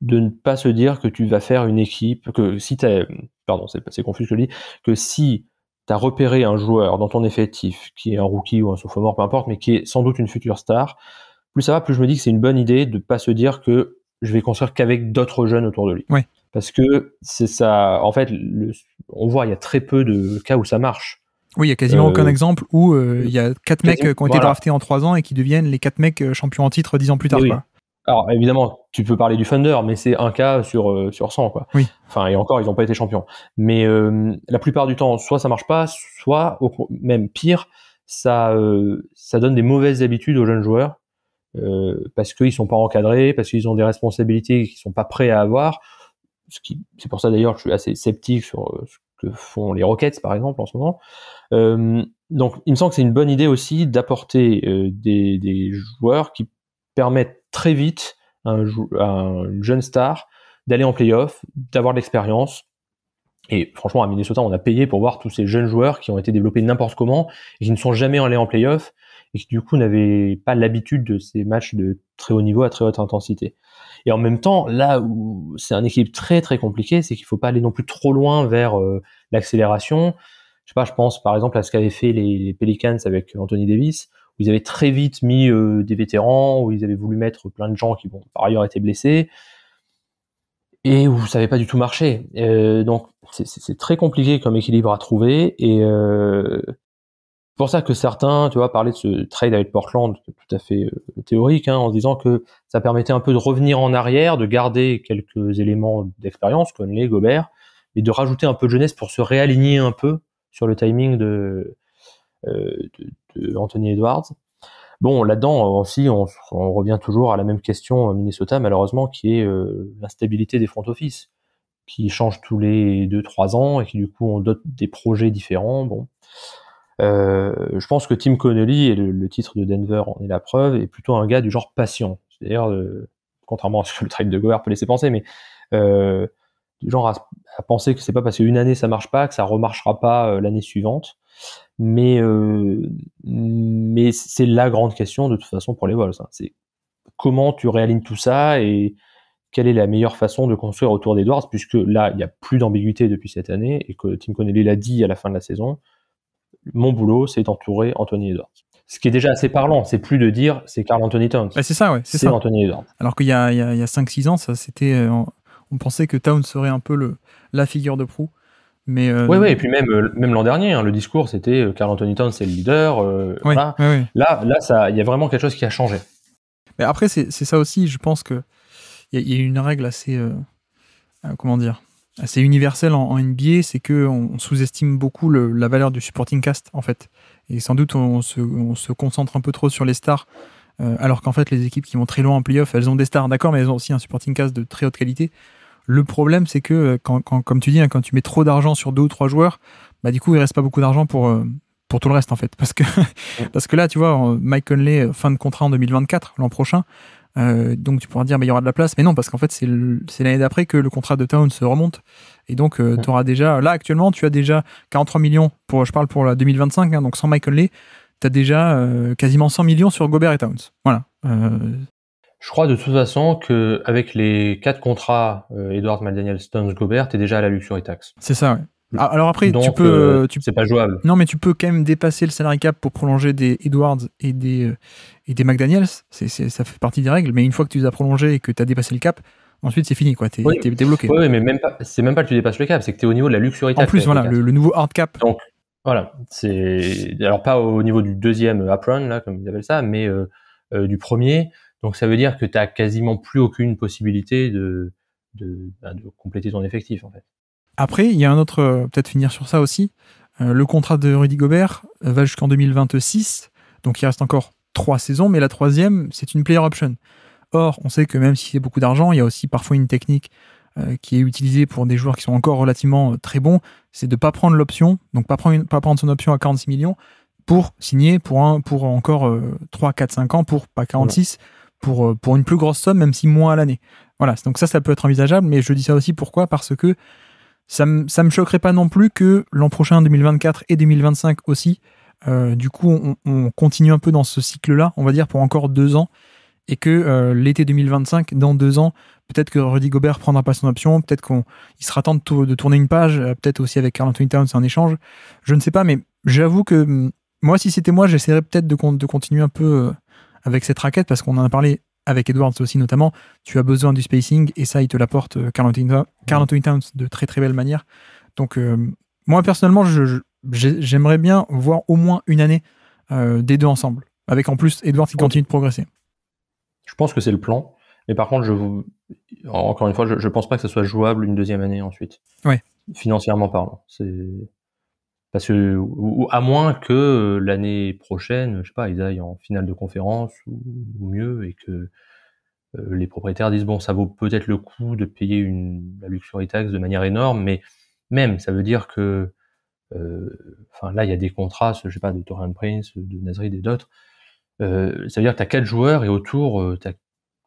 ne pas se dire que tu vas faire une équipe, que si c'est confus ce que je dis, que si tu as repéré un joueur dans ton effectif, qui est un rookie ou un sophomore, peu importe, mais qui est sans doute une future star, plus ça va, plus je me dis que c'est une bonne idée de pas se dire que je vais construire qu'avec d'autres jeunes autour de lui.
Oui.
Parce que c'est ça, en fait, on voit, il y a très peu de cas où ça marche.
Oui, il y a quasiment aucun exemple où il y a 4 mecs qui ont été draftés en 3 ans et qui deviennent les 4 mecs champions en titre 10 ans plus tard.
Oui.
Quoi.
Alors évidemment, tu peux parler du Thunder, mais c'est un cas sur 100, quoi.
Oui.
Enfin, et encore, ils n'ont pas été champions. Mais la plupart du temps, soit ça marche pas, soit même pire, ça donne des mauvaises habitudes aux jeunes joueurs parce qu'ils sont pas encadrés, parce qu'ils ont des responsabilités qu'ils sont pas prêts à avoir. C'est pour ça d'ailleurs que je suis assez sceptique sur ce que font les Rockets, par exemple, en ce moment. Donc, il me semble que c'est une bonne idée aussi d'apporter des joueurs qui permettent très vite à une jeune star d'aller en play-off, d'avoir de l'expérience. Et franchement, à Minnesota, on a payé pour voir tous ces jeunes joueurs qui ont été développés n'importe comment et qui ne sont jamais allés en play-off et qui du coup n'avaient pas l'habitude de ces matchs de très haut niveau à très haute intensité. Et en même temps, là où c'est un équilibre très très compliqué, c'est qu'il faut pas aller non plus trop loin vers l'accélération. Je sais pas, je pense par exemple à ce qu'avaient fait les Pelicans avec Anthony Davis, où ils avaient très vite mis des vétérans, où ils avaient voulu mettre plein de gens qui vont par ailleurs été blessés, et où ça n'avait pas du tout marché. Donc c'est très compliqué comme équilibre à trouver, et c'est pour ça que certains, tu vois, parlaient de ce trade avec Portland, tout à fait théorique, hein, en se disant que ça permettait un peu de revenir en arrière, de garder quelques éléments d'expérience, Conley, Gobert, et de rajouter un peu de jeunesse pour se réaligner un peu sur le timing de Anthony Edwards. Bon, là-dedans aussi, on revient toujours à la même question Minnesota, malheureusement, qui est l'instabilité des front office, qui changent tous les 2-3 ans et qui du coup ont des projets différents. Bon. Je pense que Tim Connelly, et le titre de Denver en est la preuve, est plutôt un gars du genre patient. C'est-à-dire, contrairement à ce que le trade de Gobert peut laisser penser, mais du genre à penser que c'est pas parce qu'une année ça marche pas que ça remarchera pas l'année suivante. Mais c'est la grande question de toute façon pour les Wolves. Hein. C'est comment tu réalignes tout ça et quelle est la meilleure façon de construire autour d'Edwards, puisque là, il n'y a plus d'ambiguïté depuis cette année et que Tim Connelly l'a dit à la fin de la saison. Mon boulot, c'est d'entourer Anthony Edwards. Ce qui est déjà assez parlant, c'est plus de dire c'est Karl Anthony Towns.
Bah c'est ça, ouais.
C'est Anthony Edwards.
Alors qu'il y a 5-6 ans, ça c'était, on pensait que Towns serait un peu la figure de proue. Mais
ouais, et puis même l'an dernier, hein, le discours c'était Karl Anthony Towns c'est le leader. Voilà.
Ouais.
Là, ça, il y a vraiment quelque chose qui a changé.
Mais après, c'est ça aussi. Je pense que il y a une règle assez, assez universelle en NBA, c'est que on sous-estime beaucoup la valeur du supporting cast en fait. Et sans doute on se concentre un peu trop sur les stars, alors qu'en fait les équipes qui vont très loin en playoff, elles ont des stars, d'accord, mais elles ont aussi un supporting cast de très haute qualité. Le problème, c'est que quand comme tu dis, hein, quand tu mets trop d'argent sur 2 ou 3 joueurs, bah du coup il reste pas beaucoup d'argent pour tout le reste en fait, parce que là, tu vois, Mike Conley fin de contrat en 2024, l'an prochain. Donc tu pourras dire mais il y aura de la place, mais non, parce qu'en fait c'est l'année d'après que le contrat de Towns se remonte, et donc tu auras déjà, là actuellement tu as déjà 43 millions je parle pour la 2025, hein, donc sans Mike Conley tu as déjà quasiment 100 millions sur Gobert et Towns, voilà.
Je crois de toute façon que avec les 4 contrats Edwards, McDaniels, Towns, Gobert, t'es déjà à la luxury tax.
C'est ça, ouais. Alors après,
donc, c'est pas jouable.
Non, mais tu peux quand même dépasser le salary cap pour prolonger des Edwards et des McDaniels. Ça fait partie des règles. Mais une fois que tu les as prolongés et que tu as dépassé le cap, ensuite c'est fini, quoi. T'es bloqué.
Oui, mais c'est même pas que tu dépasses le cap, c'est que t'es au niveau de la luxury tax.
En plus, voilà, le nouveau hard cap.
Donc voilà, alors pas au niveau du deuxième apron là, comme ils appellent ça, mais du premier. Donc ça veut dire que t'as quasiment plus aucune possibilité de compléter ton effectif en fait.
Après, il y a un autre, peut-être finir sur ça aussi. Le contrat de Rudy Gobert va jusqu'en 2026, donc il reste encore 3 saisons, mais la 3e, c'est une player option. Or, on sait que même si c'est beaucoup d'argent, il y a aussi parfois une technique qui est utilisée pour des joueurs qui sont encore relativement très bons, c'est de ne pas prendre l'option, donc pas prendre son option à 46 millions pour signer pour encore 3, 4, 5 ans, pour pas 46, pour une plus grosse somme, même si moins à l'année. Voilà, donc ça peut être envisageable, mais je dis ça aussi pourquoi ? Parce que ça me choquerait pas non plus que l'an prochain, 2024 et 2025 aussi, du coup, on continue un peu dans ce cycle-là, on va dire, pour encore 2 ans, et que l'été 2025, dans 2 ans, peut-être que Rudy Gobert prendra pas son option, peut-être qu'il sera temps de tourner une page, peut-être aussi avec Karl Anthony Towns en échange. Je ne sais pas, mais j'avoue que moi, si c'était moi, j'essaierais peut-être de continuer un peu avec cette raquette, parce qu'on en a parlé avec Edwards aussi notamment. Tu as besoin du spacing, et ça, il te l'apporte Karl Anthony Towns de très très belle manière. Donc, moi, personnellement, j'aimerais bien voir au moins une année des deux ensemble, avec en plus Edwards qui continue de progresser.
Je pense que c'est le plan. Mais par contre, encore une fois, je pense pas que ça soit jouable une deuxième année ensuite.
Ouais.
Financièrement parlant. Parce que, ou à moins que l'année prochaine, je sais pas, ils aillent en finale de conférence ou mieux, et que les propriétaires disent bon, ça vaut peut-être le coup de payer la luxury tax de manière énorme, mais même, ça veut dire que là, il y a des contrats, je sais pas, de Taurean Prince, de Nasrid et d'autres. Ça veut dire que t'as 4 joueurs et autour, t'as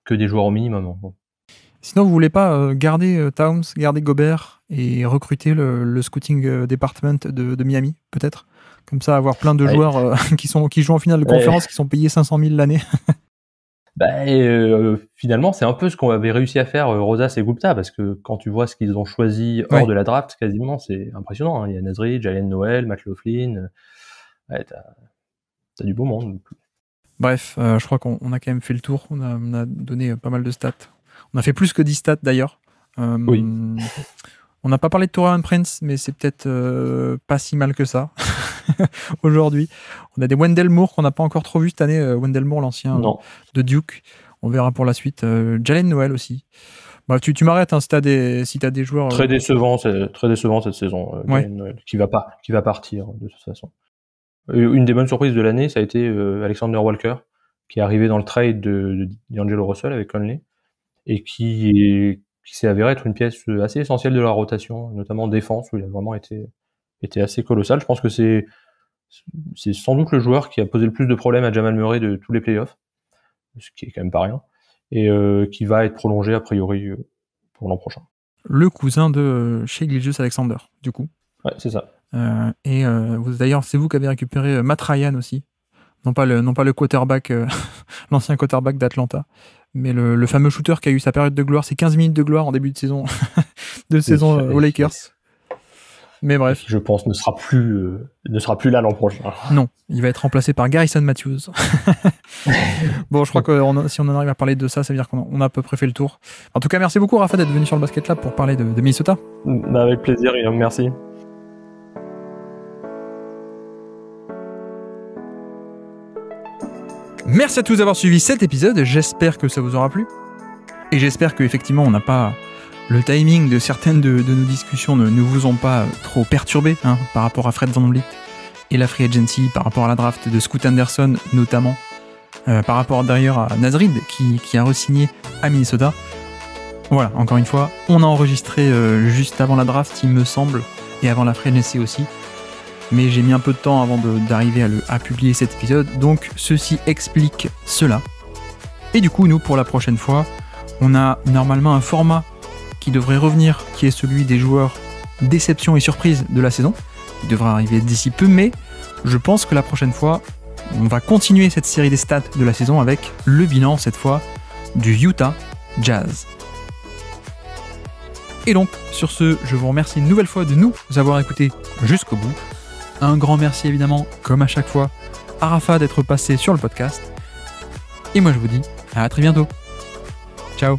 que des joueurs au minimum. Bon.
Sinon, vous voulez pas garder Towns, garder Gobert et recruter le scouting department de Miami, peut-être? Comme ça, avoir plein de joueurs qui jouent en finale de conférence, qui sont payés 500 000 l'année.
Finalement, c'est un peu ce qu'on avait réussi à faire Rosas et Gupta, parce que quand tu vois ce qu'ils ont choisi hors de la draft, quasiment, c'est impressionnant. Hein. Il y a Nasrid, Jalen Noel, Matt Laughlin. T'as du beau monde.
Bref, je crois qu'on a quand même fait le tour. On a donné pas mal de stats. On a fait plus que 10 stats d'ailleurs.
Oui.
On n'a pas parlé de Taurean Prince, mais c'est peut-être pas si mal que ça aujourd'hui. On a des Wendell Moore qu'on n'a pas encore trop vu cette année. Wendell Moore, l'ancien de Duke. On verra pour la suite. Jalen Noel aussi. Bah, tu m'arrêtes si tu as des joueurs.
Très décevant cette saison. Jalen Noel, qui va partir de toute façon. Une des bonnes surprises de l'année, ça a été Alexander Walker, qui est arrivé dans le trade de D'Angelo Russell avec Conley, et qui s'est avéré être une pièce assez essentielle de la rotation, notamment en défense, où il a vraiment été assez colossal. Je pense que c'est sans doute le joueur qui a posé le plus de problèmes à Jamal Murray de tous les playoffs, ce qui est quand même pas rien, et qui va être prolongé a priori pour l'an prochain.
Le cousin de Shai Gilgeous-Alexander, du coup.
Ouais, c'est ça.
D'ailleurs, c'est vous qui avez récupéré Matt Ryan aussi. Non pas le quarterback, l'ancien quarterback d'Atlanta, mais le fameux shooter qui a eu sa période de gloire, c'est 15 minutes de gloire en début de saison, aux Lakers. Mais bref.
Je pense ne sera plus là l'an prochain.
Non, il va être remplacé par Garrison Matthews. Bon, je crois que si on en arrive à parler de ça, ça veut dire qu'on a à peu près fait le tour. En tout cas, merci beaucoup Rafa d'être venu sur le Basket Lab pour parler de Minnesota.
Avec plaisir, Guillaume, merci.
Merci à tous d'avoir suivi cet épisode, j'espère que ça vous aura plu. Et j'espère qu'effectivement on n'a pas... Le timing de certaines de nos discussions ne vous ont pas trop perturbé par rapport à Fred VanVleet et la Free Agency, par rapport à la draft de Scoot Anderson notamment, par rapport d'ailleurs à Nasrid qui a re-signé à Minnesota. Voilà, encore une fois, on a enregistré juste avant la draft il me semble, et avant la Free Agency aussi. Mais j'ai mis un peu de temps avant d'arriver à publier cet épisode, donc ceci explique cela. Et du coup, nous, pour la prochaine fois, on a normalement un format qui devrait revenir, qui est celui des joueurs déception et surprise de la saison. Il devrait arriver d'ici peu, mais je pense que la prochaine fois, on va continuer cette série des stats de la saison avec le bilan, cette fois, du Utah Jazz. Et donc, sur ce, je vous remercie une nouvelle fois de nous avoir écoutés jusqu'au bout. Un grand merci évidemment, comme à chaque fois, à Rafa d'être passé sur le podcast. Et moi je vous dis à très bientôt. Ciao.